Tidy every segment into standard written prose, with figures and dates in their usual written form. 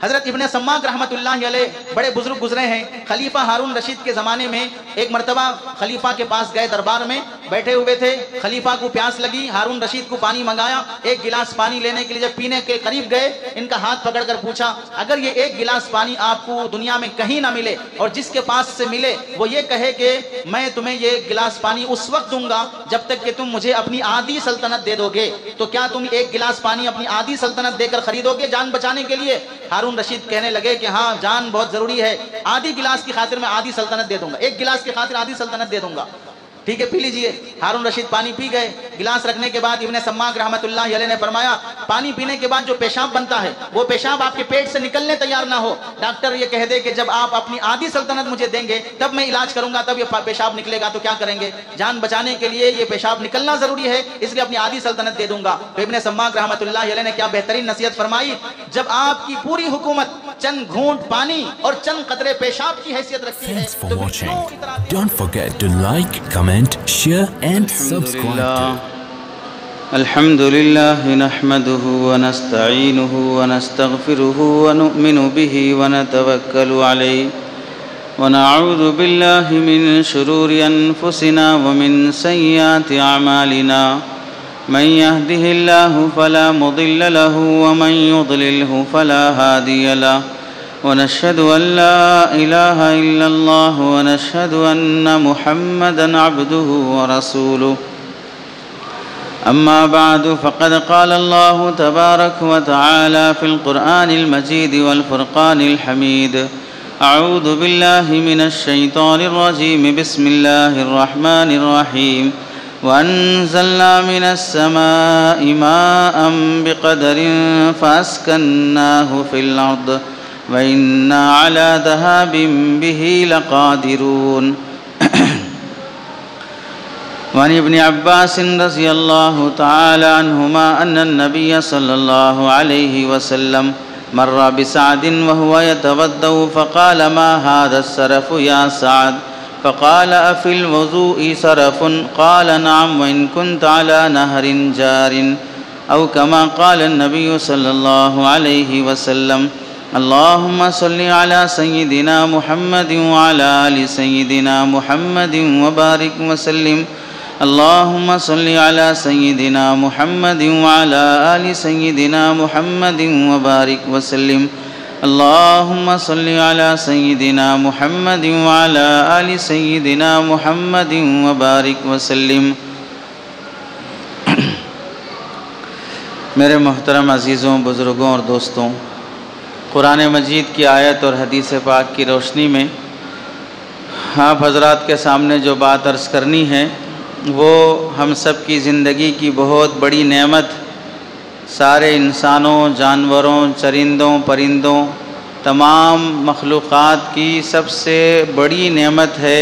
حضرت ابن سماک رحمت اللہ علیہ بڑے بزرگ گزرے ہیں. خلیفہ ہارون رشید کے زمانے میں ایک مرتبہ خلیفہ کے پاس گئے, دربار میں بیٹھے ہوئے تھے. خلیفہ کو پیاس لگی, ہارون رشید کو پانی منگایا. ایک گلاس پانی لینے کے لیے جب پینے کے قریب گئے, ان کا ہاتھ پکڑ کر پوچھا, اگر یہ ایک گلاس پانی آپ کو دنیا میں کہیں نہ ملے اور جس کے پاس سے ملے وہ یہ کہے کہ میں تمہیں یہ گلاس پانی اس وقت دوں گا جب تک کہ تم مجھے اپنی آدھی سلطنت دے دو گے, تو کیا تم ایک گلاس پانی اپنی آدھی سلطنت دے کر خریدو گے جان بچانے کے لیے؟ ہارون رشید کہنے لگے کہ ہاں, جان بہت ضروری ہے, آدھی گلاس کی خاطر میں آدھی سلطنت دے دوں گا, ایک گلاس کی خاطر آدھی سلطنت دے دوں گا. ٹھیک ہے, پی لیجئے. ہارون رشید پانی پی گئے. گلاس رکھنے کے بعد ابن سماک رحمت اللہ علیہ نے فرمایا, پانی پینے کے بعد جو پیشاب بنتا ہے وہ پیشاب آپ کے پیٹ سے نکلنے تیار نہ ہو, ڈاکٹر یہ کہہ دے کہ جب آپ اپنی آدھی سلطنت مجھے دیں گے تب میں علاج کروں گا, تب یہ پیشاب نکلے گا, تو کیا کریں گے؟ جان بچانے کے لیے یہ پیشاب نکلنا ضروری ہے, اس لیے اپنی آدھی سلطنت دے دوں گا. تو ابن سماک رحمت اللہ علیہ نے کیا بہترین نصیحت فرمائی, جب آپ کی پوری حکومت چند گھونٹ پانی اور چند قطرے پیشاب کی حیثیت رکھتی ہے. Thanks for watching. Don't forget to like, comment, share and subscribe. الحمد لله نحمده ونستعينه ونستغفره ونؤمن به ونتوكل عليه ونعوذ بالله من شرور أنفسنا ومن سيئات أعمالنا من يهده الله فلا مضل له ومن يضلله فلا هادي له ونشهد أن لا إله إلا الله ونشهد أن محمدًا عبده ورسوله. أما بعد فقد قال الله تبارك وتعالى في القرآن المجيد والفرقان الحميد. أعوذ بالله من الشيطان الرجيم. بسم الله الرحمن الرحيم. وأنزلنا من السماء ماء بقدر فأسكناه في الأرض وإنا على ذهاب به لقادرون. وعن ابن عباس رضي الله تعالى عنهما أن النبي صلى الله عليه وسلم مر بسعد وهو يتوضأ فقال ما هذا السرف يا سعد؟ فقال أفي الوضوء سرف؟ قال نعم وإن كنت على نهر جار. أو كما قال النبي صلى الله عليه وسلم. اللهم صل على سيدنا محمد وعلى آل سيدنا محمد وبارك وسلم. اللهم صل على سيدنا محمد وعلى آل سيدنا محمد وبارك وسلم. اللهم صل على سيدنا محمد وعلى آل سيدنا محمد وبارك وسلم. میرے محترم عزیزوں, بزرگوں اور دوستوں, قرآن مجید کی آیت اور حدیث پاک کی روشنی میں آپ حضرات کے سامنے جو بات عرض کرنی ہے وہ ہم سب کی زندگی کی بہت بڑی نعمت, سارے انسانوں, جانوروں, چرندوں, پرندوں, تمام مخلوقات کی سب سے بڑی نعمت ہے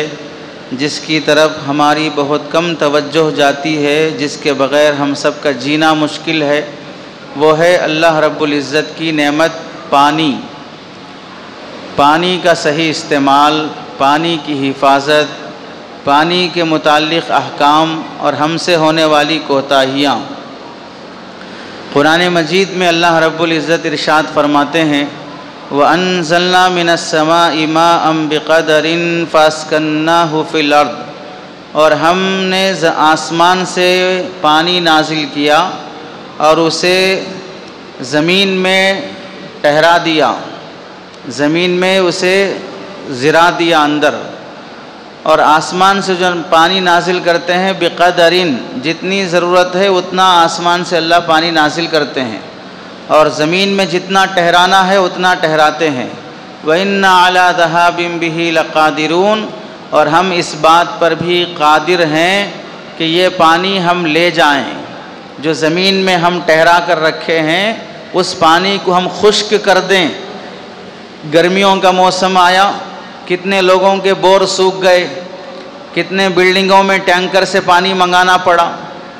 جس کی طرف ہماری بہت کم توجہ جاتی ہے, جس کے بغیر ہم سب کا جینا مشکل ہے. وہ ہے اللہ رب العزت کی نعمت پانی. پانی کا صحیح استعمال, پانی کی حفاظت, پانی کے متعلق احکام اور ہم سے ہونے والی کوتاہیاں. قرآن مجید میں اللہ رب العزت ارشاد فرماتے ہیں وَأَنزَلْنَا مِنَ السَّمَاءِ مَاءً بِقَدَرٍ فَأَسْكَنَّاهُ فِي الْأَرْضِ, اور ہم نے آسمان سے پانی نازل کیا اور اسے زمین میں ٹھہرا دیا, زمین میں اسے زرا دیا اندر. اور آسمان سے جو پانی نازل کرتے ہیں بقدرٍ, جتنی ضرورت ہے اتنا آسمان سے اللہ پانی نازل کرتے ہیں, اور زمین میں جتنا ٹھہرانا ہے اتنا ٹھہراتے ہیں. وَإِنَّا عَلَىٰ ذَهَابٍ بِهِ لَقَادِرُونَ, اور ہم اس بات پر بھی قادر ہیں کہ یہ پانی ہم لے جائیں. جو زمین میں ہم ٹھہرا کر رکھے ہیں اس پانی کو ہم خشک کر دیں. گرمیوں کا موسم آیا, کتنے لوگوں کے بور سوکھ گئے, کتنے بلڈنگوں میں ٹینکر سے پانی منگانا پڑا,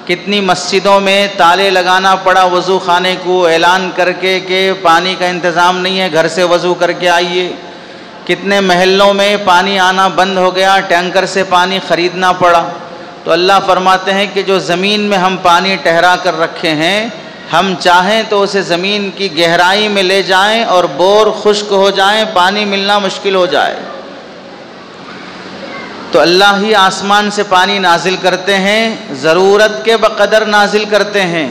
کتنی مسجدوں میں تالے لگانا پڑا وضو خانے کو اعلان کر کے کہ پانی کا انتظام نہیں ہے, گھر سے وضو کر کے آئیے. کتنے محلوں میں پانی آنا بند ہو گیا, ٹینکر سے پانی خریدنا پڑا. تو اللہ فرماتے ہیں کہ جو زمین میں ہم پانی ٹھہرا کر رکھے ہیں ہم چاہیں تو اسے زمین کی گہرائی میں لے جائیں اور بور خشک ہو جائیں، پانی ملنا مشکل ہو جائے، تو اللہ ہی آسمان سے پانی نازل کرتے ہیں، ضرورت کے بقدر نازل کرتے ہیں۔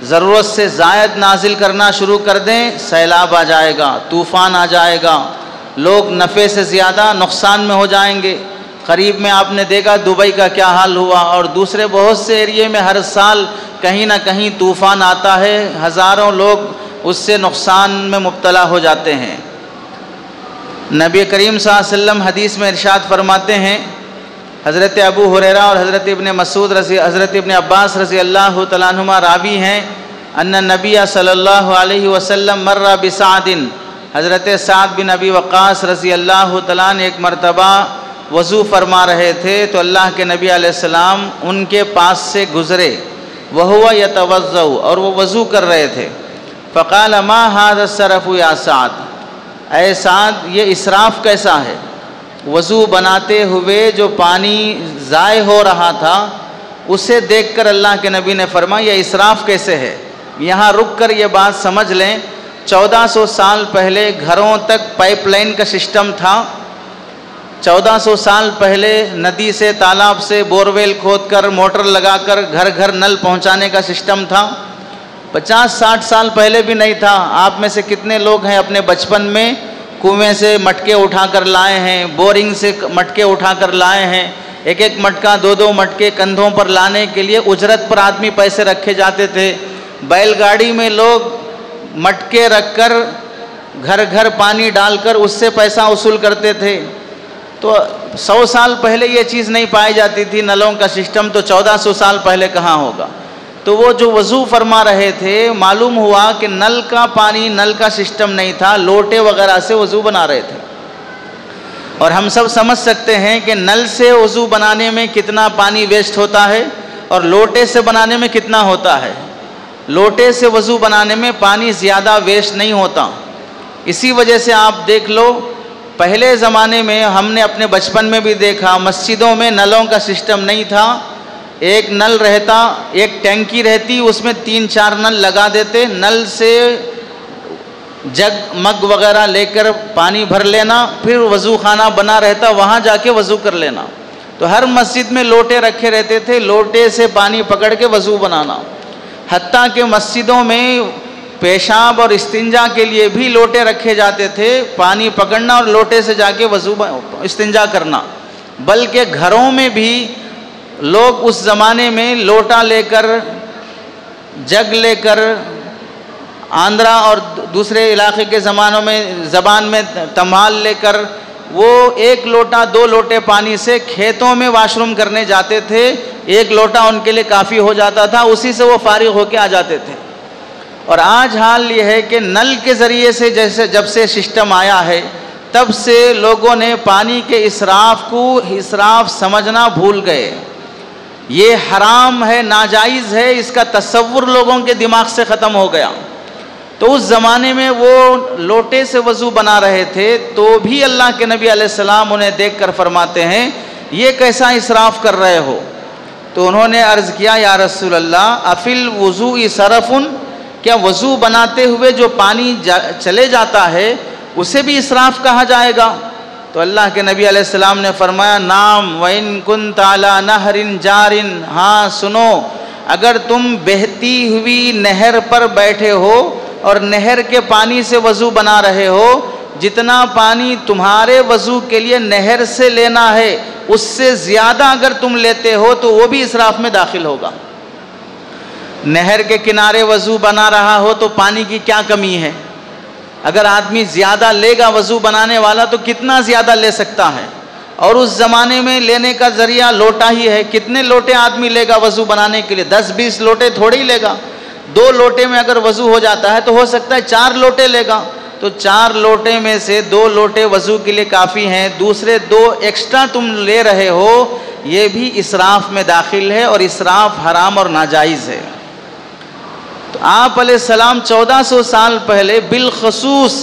ضرورت سے زائد نازل کرنا شروع کر دیں، سیلاب آ جائے گا، طوفان آ جائے گا، لوگ نفع سے زیادہ نقصان میں ہو جائیں گے۔ قریب میں آپ نے دیکھا دبئی کا کیا حال ہوا، اور دوسرے بہت سے ایریے میں ہر سال کہیں نہ کہیں طوفان آتا ہے، ہزاروں لوگ اس سے نقصان میں مبتلا ہو جاتے ہیں۔ نبی کریم صلی اللہ علیہ وسلم حدیث میں ارشاد فرماتے ہیں، حضرت ابو ہریرہ اور حضرت ابن عباس رضی اللہ تعالیٰ عنہما راوی ہیں، ان نبی صلی اللہ علیہ وسلم مر بسعد، حضرت سعد بن ابی وقاص رضی اللہ تعالیٰ عنہ ایک مرتبہ وضو فرما رہے تھے تو اللہ کے نبی علیہ السلام ان کے پاس سے گزرے، وہو یتوضأ، اور وہ وضو کر رہے تھے۔ فقال ما هذا السرف یا سعد، اے سعد یہ اسراف کیسا ہے؟ وضو بناتے ہوئے جو پانی ضائع ہو رہا تھا اسے دیکھ کر اللہ کے نبی نے فرمایا یہ اسراف کیسے ہے؟ یہاں رک کر یہ بات سمجھ لیں، 1400 سال پہلے گھروں تک پائپ لائن کا سسٹم تھا، 1400 سال پہلے ندی سے تالاب سے بورویل کھود کر موٹر لگا کر گھر گھر نل پہنچانے کا سسٹم تھا، 50-60 سال پہلے بھی نہیں تھا۔ آپ میں سے کتنے لوگ ہیں اپنے بچپن میں کنویں سے مٹکے اٹھا کر لائے ہیں، بورنگ سے مٹکے اٹھا کر لائے ہیں، ایک ایک مٹکا 2-2 مٹکے کندھوں پر لانے کے لیے اجرت پر آدمی پیسے رکھے جاتے تھے، بیل گاڑی میں لوگ مٹکے رکھ کر گھر گھر پانی ڈال کر اس سے پیسہ وصول کرتے تھے۔ تو 100 سال پہلے یہ چیز نہیں پائی جاتی تھی نلوں کا سسٹم، تو 1400 سال پہلے کہاں ہوگا؟ تو وہ جو وضو فرما رہے تھے معلوم ہوا کہ نل کا پانی، نل کا سسٹم نہیں تھا، لوٹے وغیرہ سے وضو بنا رہے تھے۔ اور ہم سب سمجھ سکتے ہیں کہ نل سے وضو بنانے میں کتنا پانی ویسٹ ہوتا ہے اور لوٹے سے بنانے میں کتنا ہوتا ہے۔ لوٹے سے وضو بنانے میں پانی زیادہ ویسٹ نہیں ہوتا۔ اسی وجہ سے آپ دیکھ لو، پہلے زمانے میں ہم نے اپنے بچپن میں بھی دیکھا، مسجدوں میں نلوں کا سسٹم نہیں تھا، ایک نل رہتا، ایک ٹینکی رہتی، اس میں 3-4 نل لگا دیتے، نل سے جگ مگ وغیرہ لے کر پانی بھر لینا، پھر وضو خانہ بنا رہتا، وہاں جا کے وضو کر لینا۔ تو ہر مسجد میں لوٹے رکھے رہتے تھے، لوٹے سے پانی پکڑ کے وضو بنانا، حتیٰ کہ مسجدوں میں پیشاب اور استنجا کے لیے بھی لوٹے رکھے جاتے تھے، پانی پکڑنا اور لوٹے سے جا کے وضو استنجا کرنا۔ بلکہ گھروں میں بھی لوگ اس زمانے میں لوٹا لے کر، جگ لے کر، آندھرا اور دوسرے علاقے کے زبان میں تمال لے کر، وہ 1 لوٹا 2 لوٹے پانی سے کھیتوں میں واش روم کرنے جاتے تھے، 1 لوٹا ان کے لیے کافی ہو جاتا تھا، اسی سے وہ فارغ ہو کے آ جاتے تھے۔ اور آج حال یہ ہے کہ نل کے ذریعے سے جب سے سسٹم آیا ہے تب سے لوگوں نے پانی کے اسراف کو اسراف سمجھنا بھول گئے۔ یہ حرام ہے، ناجائز ہے، اس کا تصور لوگوں کے دماغ سے ختم ہو گیا۔ تو اس زمانے میں وہ لوٹے سے وضو بنا رہے تھے تو بھی اللہ کے نبی علیہ السلام انہیں دیکھ کر فرماتے ہیں یہ کیسا اسراف کر رہے ہو؟ تو انہوں نے عرض کیا یا رسول اللہ افل وضوء صرفن، کیا وضو بناتے ہوئے جو پانی چلے جاتا ہے اسے بھی اسراف کہا جائے گا؟ تو اللہ کے نبی علیہ السلام نے فرمایا نام وَإِن كُنْتَ عَلَى نَهْرٍ جَارٍ، ہاں سنو، اگر تم بہتی ہوئی نہر پر بیٹھے ہو اور نہر کے پانی سے وضو بنا رہے ہو، جتنا پانی تمہارے وضو کے لیے نہر سے لینا ہے اس سے زیادہ اگر تم لیتے ہو تو وہ بھی اسراف میں داخل ہوگا۔ نہر کے کنارے وضو بنا رہا ہو تو پانی کی کیا کمی ہے؟ اگر آدمی زیادہ لے گا وضو بنانے والا تو کتنا زیادہ لے سکتا ہے؟ اور اس زمانے میں لینے کا ذریعہ لوٹا ہی ہے، کتنے لوٹے آدمی لے گا وضو بنانے کے لیے؟ 10-20 لوٹے تھوڑی لے گا۔ 2 لوٹے میں اگر وضو ہو جاتا ہے تو ہو سکتا ہے 4 لوٹے لے گا، تو 4 لوٹے میں سے 2 لوٹے وضو کے لیے کافی ہیں، دوسرے 2 ایکسٹرا تم لے رہے ہو، یہ بھی اسراف میں داخل ہے اور اسراف حرام اور ناجائز ہے۔ تو آپ علیہ السلام 1400 سال پہلے بالخصوص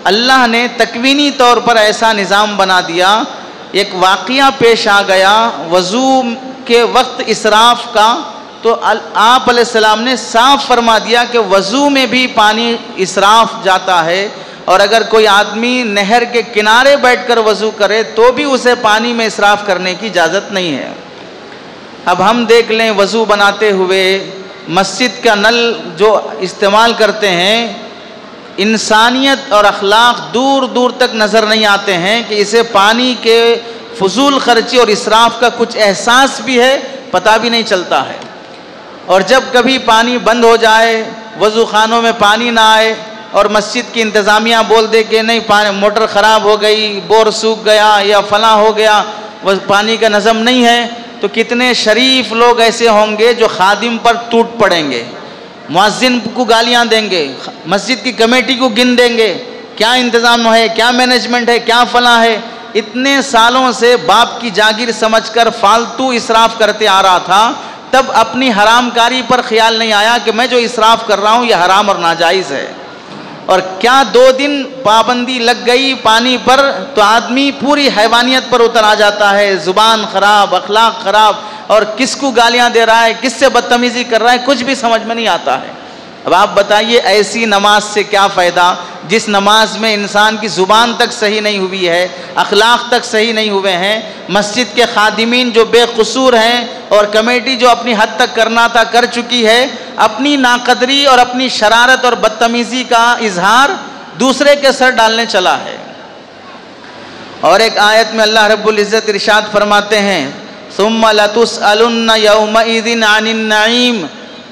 اللہ نے تکوینی طور پر ایسا نظام بنا دیا، ایک واقعہ پیش آ گیا وضو کے وقت اسراف کا، تو آپ علیہ السلام نے صاف فرما دیا کہ وضو میں بھی پانی اسراف جاتا ہے، اور اگر کوئی آدمی نہر کے کنارے بیٹھ کر وضو کرے تو بھی اسے پانی میں اسراف کرنے کی اجازت نہیں ہے۔ اب ہم دیکھ لیں وضو بناتے ہوئے مسجد کا نل جو استعمال کرتے ہیں، انسانیت اور اخلاق دور دور تک نظر نہیں آتے ہیں کہ اسے پانی کے فضول خرچی اور اسراف کا کچھ احساس بھی ہے، پتہ بھی نہیں چلتا ہے۔ اور جب کبھی پانی بند ہو جائے، وضو خانوں میں پانی نہ آئے اور مسجد کی انتظامیہ بول دے کہ نہیں موٹر خراب ہو گئی، بور سوکھ گیا یا فلاں ہو گیا، وہ پانی کا نظم نہیں ہے، تو کتنے شریف لوگ ایسے ہوں گے جو خادم پر ٹوٹ پڑیں گے، مؤذن کو گالیاں دیں گے، مسجد کی کمیٹی کو گن دیں گے، کیا انتظام ہے، کیا مینجمنٹ ہے، کیا فلاں ہے۔ اتنے سالوں سے باپ کی جاگیر سمجھ کر فالتو اسراف کرتے آ رہا تھا، تب اپنی حرام کاری پر خیال نہیں آیا کہ میں جو اسراف کر رہا ہوں یہ حرام اور ناجائز ہے۔ اور کیا 2 دن پابندی لگ گئی پانی پر تو آدمی پوری حیوانیت پر اتر آ جاتا ہے، زبان خراب، اخلاق خراب، اور کس کو گالیاں دے رہا ہے، کس سے بدتمیزی کر رہا ہے، کچھ بھی سمجھ میں نہیں آتا ہے۔ اب آپ بتائیے ایسی نماز سے کیا فائدہ جس نماز میں انسان کی زبان تک صحیح نہیں ہوئی ہے، اخلاق تک صحیح نہیں ہوئے ہیں، مسجد کے خادمین جو بے قصور ہیں اور کمیٹی جو اپنی حد تک کرنا تھا کر چکی ہے، اپنی ناقدری اور اپنی شرارت اور بدتمیزی کا اظہار دوسرے کے سر ڈالنے چلا ہے۔ اور ایک آیت میں اللہ رب العزت ارشاد فرماتے ہیں ثم لتسألن یومئذ عن النعیم،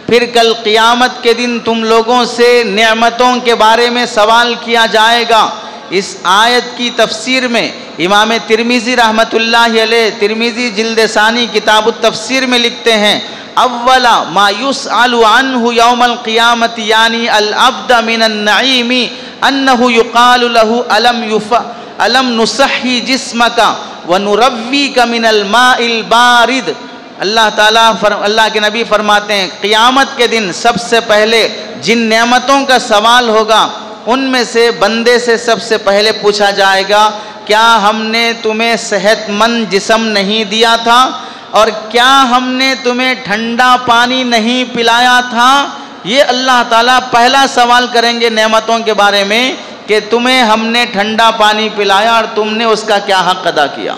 پھر کل قیامت کے دن تم لوگوں سے نعمتوں کے بارے میں سوال کیا جائے گا۔ اس آیت کی تفسیر میں امام ترمذی رحمۃ اللہ علیہ، ترمذی جلد ثانی کتاب التفسیر میں لکھتے ہیں اولا ما یسأل عنہ یوم القیامت یعنی العبد من النعیم انہ یقال له الم نصحی جسمک ونرویک من الماء البارد۔ اللہ تعالیٰ اللہ کے نبی فرماتے ہیں قیامت کے دن سب سے پہلے جن نعمتوں کا سوال ہوگا ان میں سے بندے سے سب سے پہلے پوچھا جائے گا کیا ہم نے تمہیں صحت مند جسم نہیں دیا تھا، اور کیا ہم نے تمہیں ٹھنڈا پانی نہیں پلایا تھا۔ یہ اللہ تعالیٰ پہلا سوال کریں گے نعمتوں کے بارے میں کہ تمہیں ہم نے ٹھنڈا پانی پلایا اور تم نے اس کا کیا حق ادا کیا۔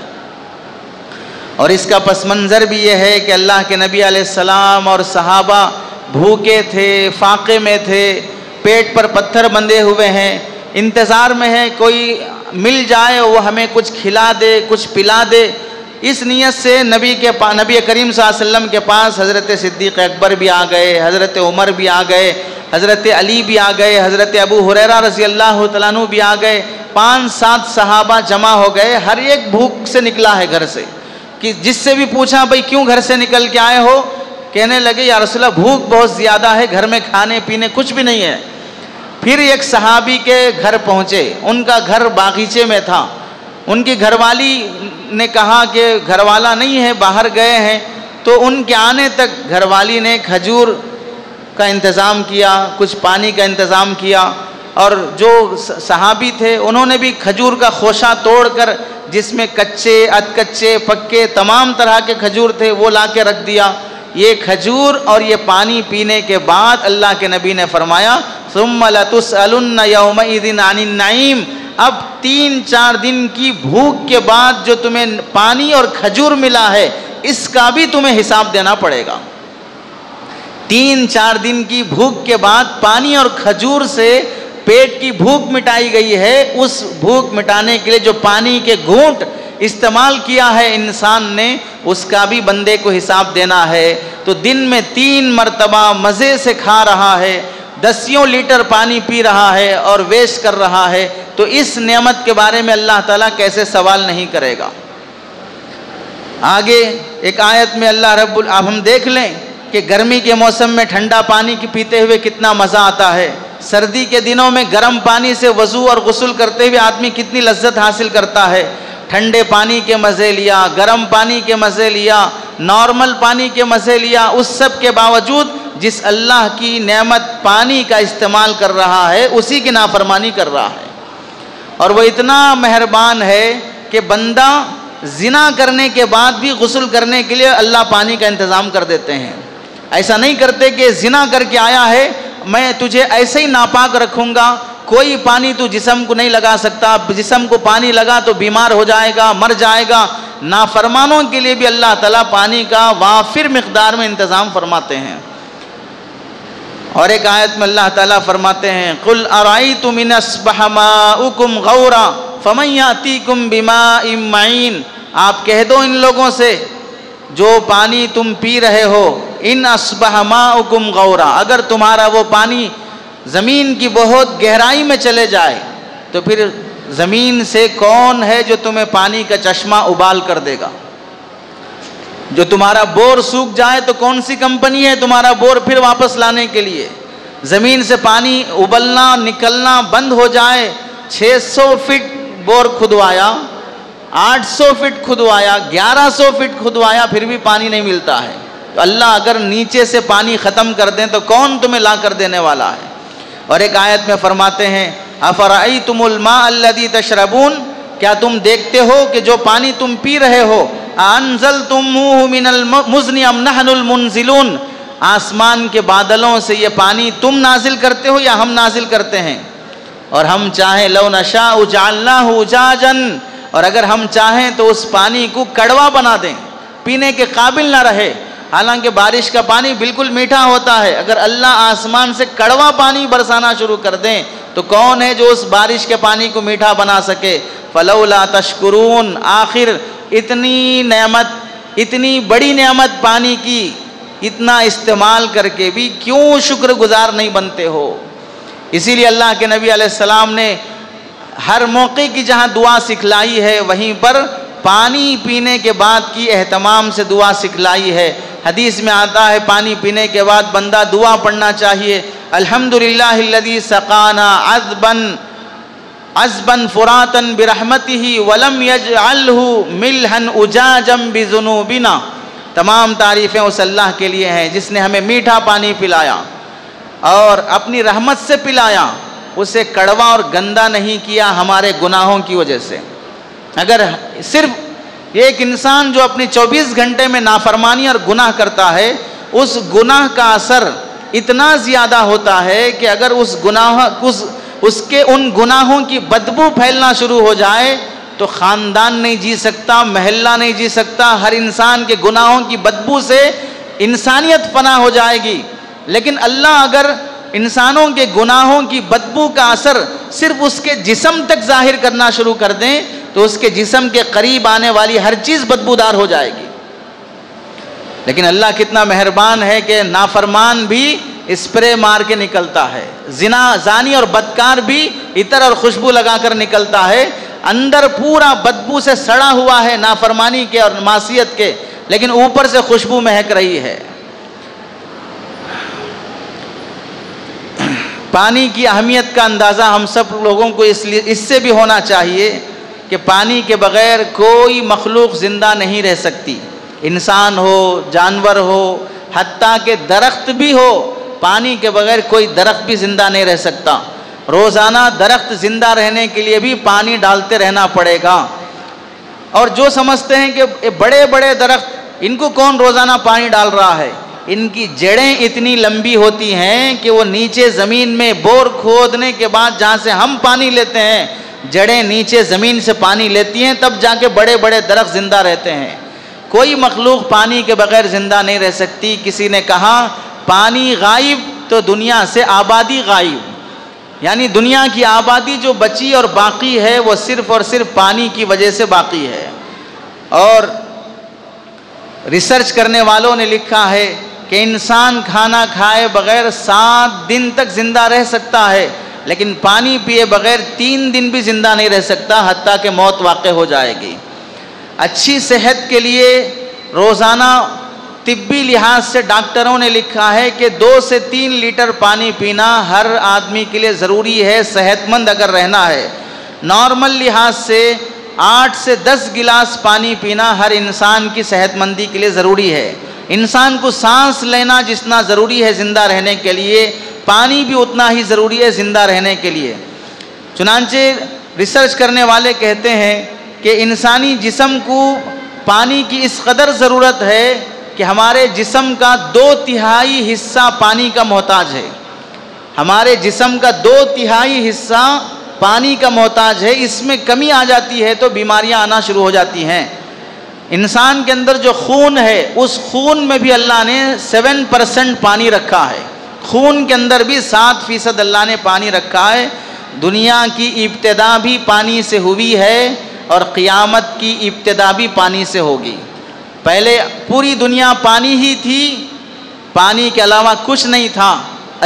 اور اس کا پس منظر بھی یہ ہے کہ اللہ کے نبی علیہ السلام اور صحابہ بھوکے تھے، فاقے میں تھے، پیٹ پر پتھر بندھے ہوئے ہیں، انتظار میں ہے کوئی مل جائے وہ ہمیں کچھ کھلا دے، کچھ پلا دے۔ اس نیت سے نبی کریم صلی اللہ علیہ وسلم کے پاس حضرت صدیق اکبر بھی آ گئے، حضرت عمر بھی آ گئے، حضرت علی بھی آ گئے، حضرت ابو ہریرہ رضی اللہ تعالیٰ عنہ بھی آ گئے، 5-7 صحابہ جمع ہو گئے، ہر ایک بھوک سے نکلا ہے گھر سے، کہ جس سے بھی پوچھا بھئی کیوں گھر سے نکل کے آئے ہو، کہنے لگے یا رسول اللہ بھوک بہت زیادہ ہے، گھر میں کھانے پینے کچھ بھی نہیں ہے۔ پھر ایک صحابی کے گھر پہنچے، ان کا گھر باغیچے میں تھا، ان کی گھر والی نے کہا کہ گھر والا نہیں ہے، باہر گئے ہیں، تو ان کے آنے تک گھر والی نے کھجور کا انتظام کیا، کچھ پانی کا انتظام کیا، اور جو صحابی تھے انہوں نے بھی کھجور کا خوشہ توڑ کر جس میں کچے، ادھ کچے، پکے تمام طرح کے کھجور تھے وہ لا کے رکھ دیا۔ یہ کھجور اور یہ پانی پینے کے بعد اللہ کے نبی نے فرمایا ثم لتسألن یومئذ عن النعیم، اب 3-4 دن کی بھوک کے بعد جو تمہیں پانی اور کھجور ملا ہے اس کا بھی تمہیں حساب دینا پڑے گا۔ 3-4 دن کی بھوک کے بعد پانی اور کھجور سے پیٹ کی بھوک مٹائی گئی ہے، اس بھوک مٹانے کے لیے جو پانی کے گھونٹ استعمال کیا ہے انسان نے اس کا بھی بندے کو حساب دینا ہے۔ تو دن میں 3 مرتبہ مزے سے کھا رہا ہے، 10 لیٹر پانی پی رہا ہے اور ویسٹ کر رہا ہے، تو اس نعمت کے بارے میں اللہ تعالیٰ کیسے سوال نہیں کرے گا۔ آگے ایک آیت میں اللہ اب ہم دیکھ لیں کہ گرمی کے موسم میں ٹھنڈا پانی کی پیتے ہوئے کتنا مزہ آتا ہے، سردی کے دنوں میں گرم پانی سے وضو اور غسل کرتے ہوئے آدمی کتنی لذت حاصل کرتا ہے۔ ٹھنڈے پانی کے مزے لیا، گرم پانی کے مزے لیا، نارمل پانی کے مزے لیا، اس سب کے باوجود جس اللہ کی نعمت پانی کا استعمال کر رہا ہے اسی کی نافرمانی کر رہا ہے۔ اور وہ اتنا مہربان ہے کہ بندہ زنا کرنے کے بعد بھی غسل کرنے کے لیے اللہ پانی کا انتظام کر دیتے ہیں۔ ایسا نہیں کرتے کہ زنا کر کے آیا ہے میں تجھے ایسے ہی ناپاک رکھوں گا، کوئی پانی تو جسم کو نہیں لگا سکتا، جسم کو پانی لگا تو بیمار ہو جائے گا، مر جائے گا۔ نافرمانوں کے لیے بھی اللہ تعالیٰ پانی کا وافر مقدار میں انتظام فرماتے ہیں۔ اور ایک آیت میں اللہ تعالیٰ فرماتے ہیں قُلْ أَرَأَيْتُمْ إِنْ أَصْبَحَ مَاؤُكُمْ غَوْرًا فَمَنْ يَأْتِيكُمْ بِمَاءٍ مَّعِينٍ، آپ کہہ دو ان لوگوں سے جو پانی تم پی رہے ہو، ان اصبح ماؤکم غورا، اگر تمہارا وہ پانی زمین کی بہت گہرائی میں چلے جائے تو پھر زمین سے کون ہے جو تمہیں پانی کا چشمہ ابال کر دے گا؟ جو تمہارا بور سوکھ جائے تو کون سی کمپنی ہے تمہارا بور پھر واپس لانے کے لیے؟ زمین سے پانی ابلنا نکلنا بند ہو جائے، 600 فٹ بور کھدوایا، 800 فٹ کھدوایا، 1100 فٹ کھدوایا، پھر بھی پانی نہیں ملتا ہے۔ تو اللہ اگر نیچے سے پانی ختم کر دیں تو کون تمہیں لا کر دینے والا ہے؟ اور ایک آیت میں فرماتے ہیں افرأیتم الماء الذی تشربون، کیا تم دیکھتے ہو کہ جو پانی تم پی رہے ہو، انزلتموہ من المزن ام نحن المنزلون، آسمان کے بادلوں سے یہ پانی تم نازل کرتے ہو یا ہم نازل کرتے ہیں؟ اور ہم چاہیں لو نشاء جعلناہ اجاجا، اور اگر ہم چاہیں تو اس پانی کو کڑوا بنا دیں، پینے کے قابل نہ رہے۔ حالانکہ بارش کا پانی بالکل میٹھا ہوتا ہے، اگر اللہ آسمان سے کڑوا پانی برسانا شروع کر دیں تو کون ہے جو اس بارش کے پانی کو میٹھا بنا سکے؟ فلولا تشکرون، آخر اتنی نعمت، اتنی بڑی نعمت پانی کی اتنا استعمال کر کے بھی کیوں شکر گزار نہیں بنتے ہو؟ اسی لیے اللہ کے نبی علیہ السلام نے ہر موقع کی جہاں دعا سکھلائی ہے وہیں پر پانی پینے کے بعد کی اہتمام سے دعا سکھلائی ہے۔ حدیث میں آتا ہے پانی پینے کے بعد بندہ دعا پڑھنا چاہیے، الحمدللہ الذی سقانا عذبا فراتا برحمتہ ولم یجعلہ ملحا اجاجا بذنوبنا، تمام تعریفیں اس اللہ کے لیے ہیں جس نے ہمیں میٹھا پانی پلایا اور اپنی رحمت سے پلایا، اسے کڑوا اور گندا نہیں کیا ہمارے گناہوں کی وجہ سے۔ اگر صرف ایک انسان جو اپنی 24 گھنٹے میں نافرمانی اور گناہ کرتا ہے، اس گناہ کا اثر اتنا زیادہ ہوتا ہے کہ اگر اس کے ان گناہوں کی بدبو پھیلنا شروع ہو جائے تو خاندان نہیں جی سکتا، محلہ نہیں جی سکتا، ہر انسان کے گناہوں کی بدبو سے انسانیت فنا ہو جائے گی۔ لیکن اللہ اگر انسانوں کے گناہوں کی بدبو کا اثر صرف اس کے جسم تک ظاہر کرنا شروع کر دیں تو اس کے جسم کے قریب آنے والی ہر چیز بدبودار ہو جائے گی۔ لیکن اللہ کتنا مہربان ہے کہ نافرمان بھی اسپرے مار کے نکلتا ہے، زانی اور بدکار بھی عطر اور خوشبو لگا کر نکلتا ہے، اندر پورا بدبو سے سڑا ہوا ہے نافرمانی کے اور معصیت کے، لیکن اوپر سے خوشبو مہک رہی ہے۔ پانی کی اہمیت کا اندازہ ہم سب لوگوں کو اس سے بھی ہونا چاہیے کہ پانی کے بغیر کوئی مخلوق زندہ نہیں رہ سکتی، انسان ہو، جانور ہو، حتیٰ کہ درخت بھی ہو، پانی کے بغیر کوئی درخت بھی زندہ نہیں رہ سکتا۔ روزانہ درخت زندہ رہنے کے لیے بھی پانی ڈالتے رہنا پڑے گا۔ اور جو سمجھتے ہیں کہ بڑے بڑے درخت ان کو کون روزانہ پانی ڈال رہا ہے، ان کی جڑیں اتنی لمبی ہوتی ہیں کہ وہ نیچے زمین میں بور کھودنے کے بعد جہاں سے ہم پانی لیتے ہیں، جڑیں نیچے زمین سے پانی لیتی ہیں، تب جا کے بڑے بڑے درخت زندہ رہتے ہیں۔ کوئی مخلوق پانی کے بغیر زندہ نہیں رہ سکتی۔ کسی نے کہا پانی غائب تو دنیا سے آبادی غائب، یعنی دنیا کی آبادی جو بچی اور باقی ہے وہ صرف اور صرف پانی کی وجہ سے باقی ہے۔ اور ریسرچ کرنے والوں نے لکھا ہے کہ انسان کھانا کھائے بغیر 7 دن تک زندہ رہ سکتا ہے، لیکن پانی پیے بغیر 3 دن بھی زندہ نہیں رہ سکتا، حتیٰ کہ موت واقع ہو جائے گی۔ اچھی صحت کے لیے روزانہ طبی لحاظ سے ڈاکٹروں نے لکھا ہے کہ 2 سے 3 لیٹر پانی پینا ہر آدمی کے لیے ضروری ہے صحت مند اگر رہنا ہے۔ نارمل لحاظ سے 8 سے 10 گلاس پانی پینا ہر انسان کی صحت مندی کے لیے ضروری ہے۔ انسان کو سانس لینا جتنا ضروری ہے زندہ رہنے کے لیے، پانی بھی اتنا ہی ضروری ہے زندہ رہنے کے لیے۔ چنانچہ ریسرچ کرنے والے کہتے ہیں کہ انسانی جسم کو پانی کی اس قدر ضرورت ہے کہ ہمارے جسم کا 2/3 حصہ پانی کا محتاج ہے. ہمارے جسم کا 2/3 حصہ پانی کا محتاج ہے. اس میں کمی آ جاتی ہے تو بیماریاں آنا شروع ہو جاتی ہیں. انسان کے اندر جو خون ہے اس خون میں بھی اللہ نے 7% پانی رکھا ہے. خون کے اندر بھی 7% اللہ نے پانی رکھا ہے. دنیا کی ابتدا بھی پانی سے ہوئی ہے اور قیامت کی ابتدا بھی پانی سے ہوگی. پہلے پوری دنیا پانی ہی تھی, پانی کے علاوہ کچھ نہیں تھا.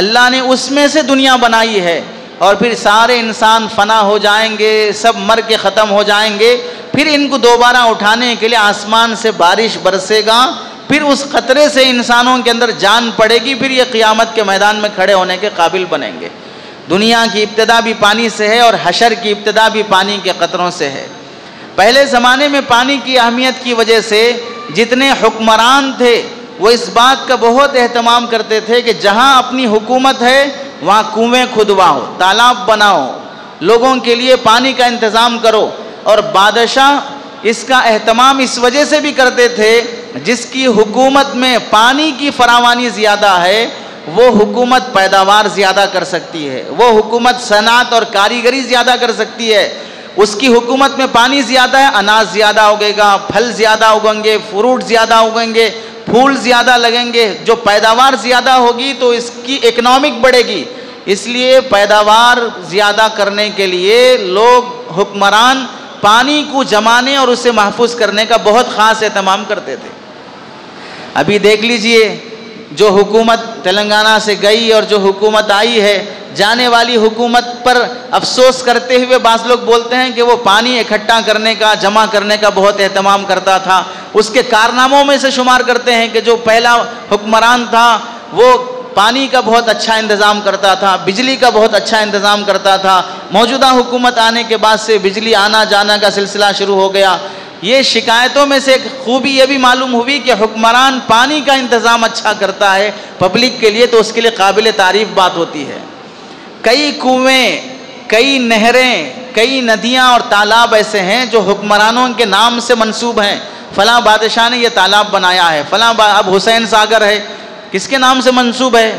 اللہ نے اس میں سے دنیا بنائی ہے اور پھر سارے انسان فنا ہو جائیں گے, سب مر کے ختم ہو جائیں گے. پھر ان کو دوبارہ اٹھانے کے لیے آسمان سے بارش برسے گا, پھر اس خطرے سے انسانوں کے اندر جان پڑے گی, پھر یہ قیامت کے میدان میں کھڑے ہونے کے قابل بنیں گے. دنیا کی ابتدا بھی پانی سے ہے اور حشر کی ابتدا بھی پانی کے قطروں سے ہے. پہلے زمانے میں پانی کی اہمیت کی وجہ سے جتنے حکمران تھے وہ اس بات کا بہت اہتمام کرتے تھے کہ جہاں اپنی حکومت ہے وہاں کنویں کھدواؤ, تالاب بناؤ, لوگوں کے لیے پانی کا انتظام کرو. اور بادشاہ اس کا اہتمام اس وجہ سے بھی کرتے تھے جس کی حکومت میں پانی کی فراوانی زیادہ ہے وہ حکومت پیداوار زیادہ کر سکتی ہے, وہ حکومت صنعت اور کاریگری زیادہ کر سکتی ہے. اس کی حکومت میں پانی زیادہ ہے, اناج زیادہ اگے گا, پھل زیادہ اگیں گے, فروٹ زیادہ اگیں گے, پھول زیادہ لگیں گے. جو پیداوار زیادہ ہوگی تو اس کی اکنامک بڑھے گی. اس لیے پیداوار زیادہ کرنے کے لیے لوگ حکمران پانی کو جمانے اور اسے محفوظ کرنے کا بہت خاص اہتمام کرتے تھے. ابھی دیکھ لیجئے جو حکومت تلنگانہ سے گئی اور جو حکومت آئی ہے, جانے والی حکومت پر افسوس کرتے ہوئے بعض لوگ بولتے ہیں کہ وہ پانی اکٹھا کرنے کا, جمع کرنے کا بہت اہتمام کرتا تھا. اس کے کارناموں میں سے شمار کرتے ہیں کہ جو پہلا حکمران تھا وہ پانی کا بہت اچھا انتظام کرتا تھا, بجلی کا بہت اچھا انتظام کرتا تھا. موجودہ حکومت آنے کے بعد سے بجلی آنا جانا کا سلسلہ شروع ہو گیا. یہ شکایتوں میں سے ایک خوبی یہ بھی معلوم ہوئی کہ حکمران پانی کا انتظام اچھا کرتا ہے پبلک کے لیے تو اس کے لیے قابل تعریف بات ہوتی ہے. کئی کنویں, کئی نہریں, کئی ندیاں اور تالاب ایسے ہیں جو حکمرانوں کے نام سے منسوب ہیں. فلاں بادشاہ نے یہ تالاب بنایا ہے, فلاں اب حسین ساگر ہے کس کے نام سے منسوب ہے.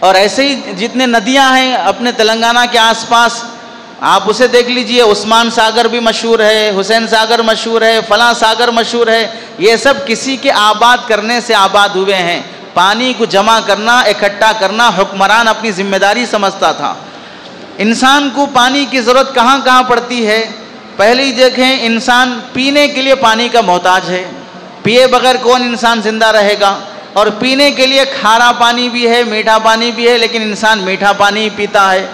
اور ایسے ہی جتنے ندیاں ہیں اپنے تلنگانہ کے آس پاس آپ اسے دیکھ لیجئے, عثمان ساگر بھی مشہور ہے, حسین ساگر مشہور ہے, فلاں ساگر مشہور ہے. یہ سب کسی کے آباد کرنے سے آباد ہوئے ہیں. پانی کو جمع کرنا, اکٹھا کرنا حکمران اپنی ذمہ داری سمجھتا تھا. انسان کو پانی کی ضرورت کہاں کہاں پڑتی ہے. پہلی دیکھیں, انسان پینے کے لیے پانی کا محتاج ہے. پیے بغیر کون انسان زندہ رہے گا. اور پینے کے لیے کھارا پانی بھی ہے, میٹھا پانی بھی ہے, لیکن انسان میٹھا پانی پیتا ہے.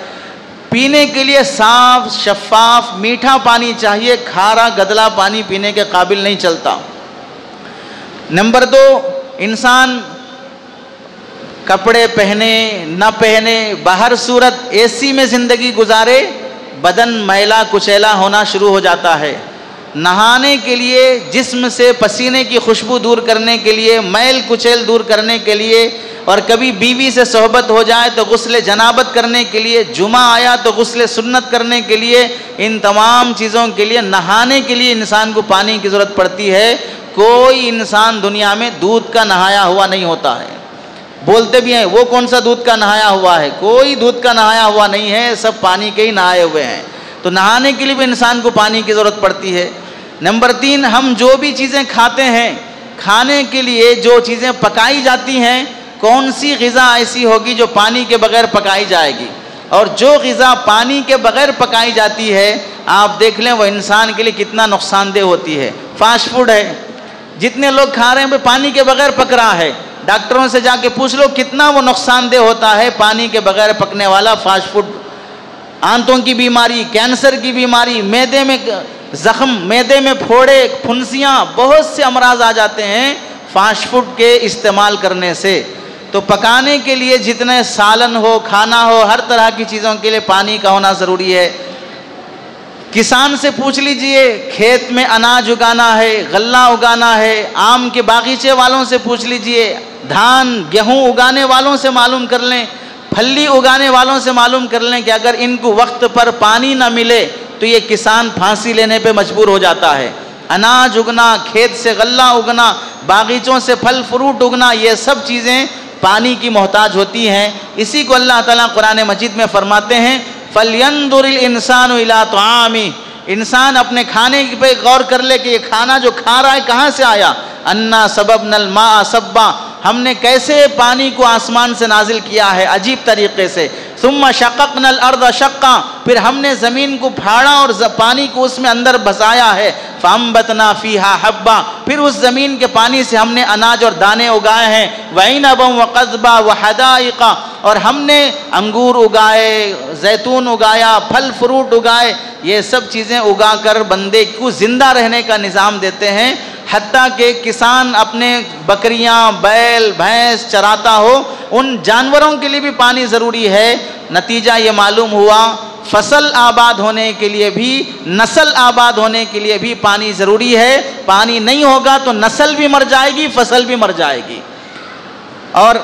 پینے کے لیے صاف شفاف میٹھا پانی چاہیے, کھارا گدلا پانی پینے کے قابل نہیں چلتا. نمبر 2, انسان کپڑے پہنے نہ پہنے, باہر صورت اے سی میں زندگی گزارے, بدن میلا کچیلا ہونا شروع ہو جاتا ہے. نہانے کے لیے, جسم سے پسینے کی خوشبو دور کرنے کے لیے, میل کچیل دور کرنے کے لیے, اور کبھی بیوی سے صحبت ہو جائے تو غسل جنابت کرنے کے لیے, جمعہ آیا تو غسل سنت کرنے کے لیے, ان تمام چیزوں کے لیے نہانے کے لیے انسان کو پانی کی ضرورت پڑتی ہے. کوئی انسان دنیا میں دودھ کا نہایا ہوا نہیں ہوتا ہے. بولتے بھی ہیں وہ کون سا دودھ کا نہایا ہوا ہے, کوئی دودھ کا نہایا ہوا نہیں ہے, سب پانی کے ہی نہائے ہوئے ہیں. تو نہانے کے لیے بھی انسان کو پانی کی ضرورت پڑتی ہے. نمبر 3, ہم جو بھی چیزیں کھاتے ہیں, کھانے کے لیے جو چیزیں پکائی جاتی ہیں, کون سی غذا ایسی ہوگی جو پانی کے بغیر پکائی جائے گی. اور جو غذا پانی کے بغیر پکائی جاتی ہے آپ دیکھ لیں وہ انسان کے لیے کتنا نقصان دہ ہوتی ہے. فاسٹ فوڈ ہے, جتنے لوگ کھا رہے ہیں وہ پانی کے بغیر پک رہا ہے. ڈاکٹروں سے جا کے پوچھ لو کتنا وہ نقصان دہ ہوتا ہے پانی کے بغیر پکنے والا فاسٹ فوڈ. آنتوں کی بیماری, کینسر کی بیماری, معدے میں زخم, معدے میں پھوڑے, پھنسیاں, بہت سے امراض آ جاتے ہیں فاسٹ فوڈ کے استعمال کرنے سے. تو پکانے کے لیے جتنے سالن ہو, کھانا ہو, ہر طرح کی چیزوں کے لیے پانی کا ہونا ضروری ہے. کسان سے پوچھ لیجئے, کھیت میں اناج اگانا ہے, غلہ اگانا ہے, آم کے باغیچے والوں سے پوچھ لیجئے, دھان گیہوں اگانے والوں سے معلوم کر لیں, پھلی اگانے والوں سے معلوم کر لیں کہ اگر ان کو وقت پر پانی نہ ملے تو یہ کسان پھانسی لینے پہ مجبور ہو جاتا ہے. اناج اگنا, کھیت سے غلہ اگنا, باغیچوں سے پھل فروٹ اگنا، یہ سب چیزیں پانی کی محتاج ہوتی ہیں۔ اسی کو اللہ تعالیٰ قرآن مجید میں فرماتے ہیں فَلْيَنْظُرِ الْإِنسَانُ إِلَىٰ طَعَامِهِ، انسان اپنے کھانے پہ غور کر لے کہ یہ کھانا جو کھا رہا ہے کہاں سے آیا۔ اَنَّا صَبَبْنَا الْمَاءَ صَبًّا، ہم نے کیسے پانی کو آسمان سے نازل کیا ہے عجیب طریقے سے۔ ثُمَّ شَقَقْنَا الْأَرْضَ شَقًّا، پھر ہم نے زمین کو پھاڑا اور پانی کو اس میں اندر بسایا ہے۔ فَأَنبَتْنَا فِيهَا حَبًّا، پھر اس زمین کے پانی سے ہم نے اناج اور دانے اگائے ہیں۔ وَعِنَبًا وَقَضْبًا وَحَدَائِقَ، اور ہم نے انگور اگائے، زیتون اگایا، پھل فروٹ اگائے۔ یہ سب چیزیں اگا کر بندے کو زندہ رہنے کا نظام دیتے ہیں، حتیٰ کہ کسان اپنے بکریاں، بیل، بھینس چراتا ہو، ان جانوروں کے لیے بھی پانی ضروری ہے۔ نتیجہ یہ معلوم ہوا فصل آباد ہونے کے لیے بھی، نسل آباد ہونے کے لیے بھی پانی ضروری ہے۔ پانی نہیں ہوگا تو نسل بھی مر جائے گی، فصل بھی مر جائے گی۔ اور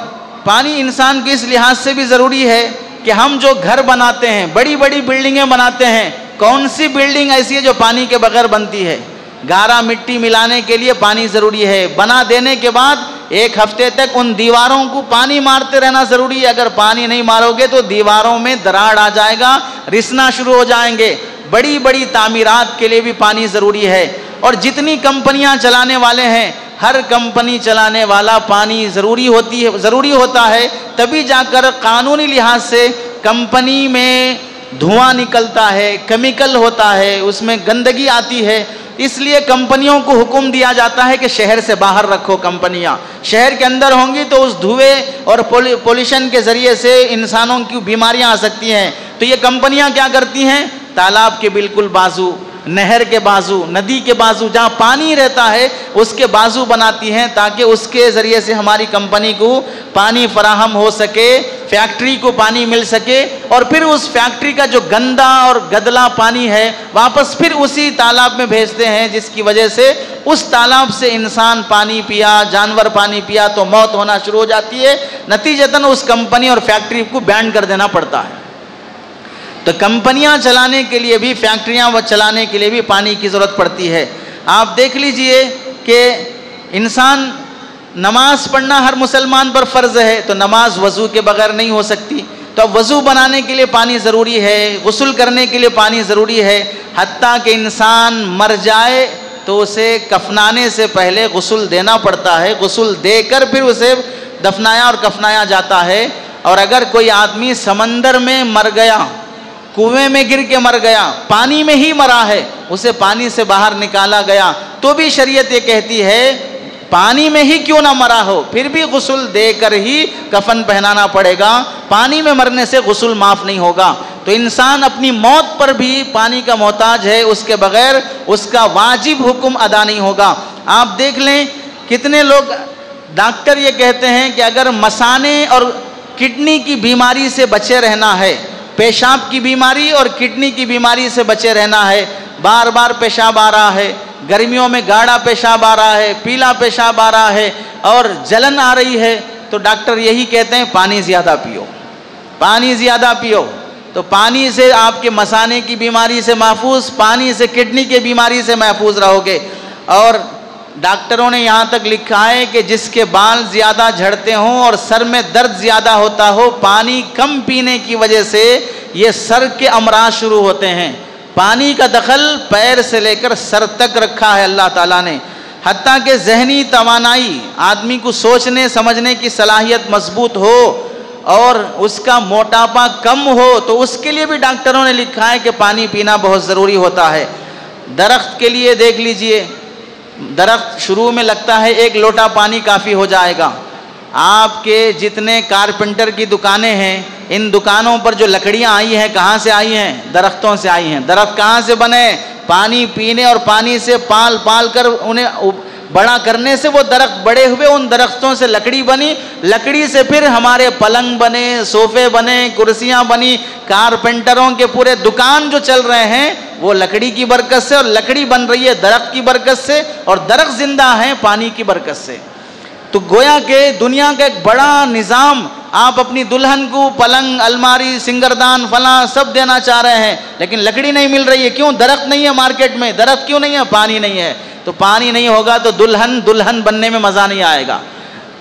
پانی انسان کے اس لحاظ سے بھی ضروری ہے کہ ہم جو گھر بناتے ہیں، بڑی بڑی بلڈنگیں بناتے ہیں، کون سی بلڈنگ ایسی ہے جو پانی کے بغیر بنتی ہے؟ گارا مٹی ملانے کے لیے پانی ضروری ہے، بنا دینے کے بعد ایک ہفتے تک ان دیواروں کو پانی مارتے رہنا ضروری ہے۔ اگر پانی نہیں مارو گے تو دیواروں میں دراڑ آ جائے گا، رسنا شروع ہو جائیں گے۔ بڑی بڑی تعمیرات کے لیے بھی پانی ضروری ہے۔ اور جتنی کمپنیاں چلانے والے ہیں، ہر کمپنی چلانے والا پانی ضروری ہوتا ہے، تبھی جا کر قانونی لحاظ سے کمپنی میں دھواں نکلتا ہے، کیمیکل ہوتا ہے، اس میں گندگی آتی ہے۔ اس لیے کمپنیوں کو حکم دیا جاتا ہے کہ شہر سے باہر رکھو کمپنیاں، شہر کے اندر ہوں گی تو اس دھوئے اور پولیشن کے ذریعے سے انسانوں کی بیماریاں آ سکتی ہیں۔ تو یہ کمپنیاں کیا کرتی ہیں؟ تالاب کے بالکل بازو، نہر کے بازو، ندی کے بازو، جہاں پانی رہتا ہے اس کے بازو بناتی ہیں تاکہ اس کے ذریعے سے ہماری کمپنی کو پانی فراہم ہو سکے، فیکٹری کو پانی مل سکے، اور پھر اس فیکٹری کا جو گندا اور گدلا پانی ہے واپس پھر اسی تالاب میں بھیجتے ہیں، جس کی وجہ سے اس تالاب سے انسان پانی پیا، جانور پانی پیا تو موت ہونا شروع ہو جاتی ہے۔ نتیجتاً اس کمپنی اور فیکٹری کو بین کر دینا پڑتا ہے۔ تو کمپنیاں چلانے کے لیے بھی، فیکٹریاں چلانے کے لیے بھی پانی کی ضرورت پڑتی ہے۔ آپ دیکھ لیجئے کہ انسان نماز پڑھنا ہر مسلمان پر فرض ہے، تو نماز وضو کے بغیر نہیں ہو سکتی۔ تو اب وضو بنانے کے لیے پانی ضروری ہے، غسل کرنے کے لیے پانی ضروری ہے۔ حتیٰ کہ انسان مر جائے تو اسے کفنانے سے پہلے غسل دینا پڑتا ہے، غسل دے کر پھر اسے دفنایا اور کفنایا جاتا ہے۔ اور اگر کوئی آدمی سمندر میں مر گیا، کنویں میں گر کے مر گیا، پانی میں ہی مرا ہے، اسے پانی سے باہر نکالا گیا، تو بھی شریعت یہ کہتی ہے پانی میں ہی کیوں نہ مرا ہو پھر بھی غسل دے کر ہی کفن پہنانا پڑے گا، پانی میں مرنے سے غسل معاف نہیں ہوگا۔ تو انسان اپنی موت پر بھی پانی کا محتاج ہے، اس کے بغیر اس کا واجب حکم ادا نہیں ہوگا۔ آپ دیکھ لیں کتنے لوگ، ڈاکٹر یہ کہتے ہیں کہ اگر مثانے اور کڈنی کی بیماری سے بچے رہنا ہے، پیشاب کی بیماری اور کڈنی کی بیماری سے بچے رہنا ہے، بار بار پیشاب آ رہا ہے، گرمیوں میں گاڑھا پیشاب آ رہا ہے، پیلا پیشاب آ رہا ہے اور جلن آ رہی ہے، تو ڈاکٹر یہی کہتے ہیں پانی زیادہ پیو، پانی زیادہ پیو۔ تو پانی سے آپ کے مثانے کی بیماری سے محفوظ، پانی سے کڈنی کی بیماری سے محفوظ رہو گے۔ اور ڈاکٹروں نے یہاں تک لکھا ہے کہ جس کے بال زیادہ جھڑتے ہوں اور سر میں درد زیادہ ہوتا ہو، پانی کم پینے کی وجہ سے یہ سر کے امراض شروع ہوتے ہیں۔ پانی کا دخل پیر سے لے کر سر تک رکھا ہے اللہ تعالیٰ نے۔ حتیٰ کہ ذہنی توانائی، آدمی کو سوچنے سمجھنے کی صلاحیت مضبوط ہو اور اس کا موٹاپا کم ہو، تو اس کے لیے بھی ڈاکٹروں نے لکھا ہے کہ پانی پینا بہت ضروری ہوتا ہے۔ درخت کے لیے دیکھ لیجئے، درخت شروع میں لگتا ہے ایک لوٹا پانی کافی ہو جائے گا۔ آپ کے جتنے کارپینٹر کی دکانیں ہیں، ان دکانوں پر جو لکڑیاں آئی ہیں کہاں سے آئی ہیں؟ درختوں سے آئی ہیں۔ درخت کہاں سے بنے؟ پانی پینے اور پانی سے پال پال کر انہیں بڑا کرنے سے وہ درخت بڑے ہوئے، ان درختوں سے لکڑی بنی، لکڑی سے پھر ہمارے پلنگ بنے، صوفے بنے، کرسیاں بنی۔ کارپینٹروں کے پورے دکان جو چل رہے ہیں وہ لکڑی کی برکت سے، اور لکڑی بن رہی ہے درخت کی برکت سے، اور درخت زندہ ہیں پانی کی برکت سے۔ تو گویا کہ دنیا کا ایک بڑا نظام، آپ اپنی دلہن کو پلنگ، الماری، سنگردان، فلاں سب دینا چاہ رہے ہیں، لیکن لکڑی نہیں مل رہی ہے۔ کیوں؟ درخت نہیں ہے مارکیٹ میں۔ درخت کیوں نہیں ہے؟ پانی نہیں ہے۔ تو پانی نہیں ہوگا تو دلہن بننے میں مزہ نہیں آئے گا.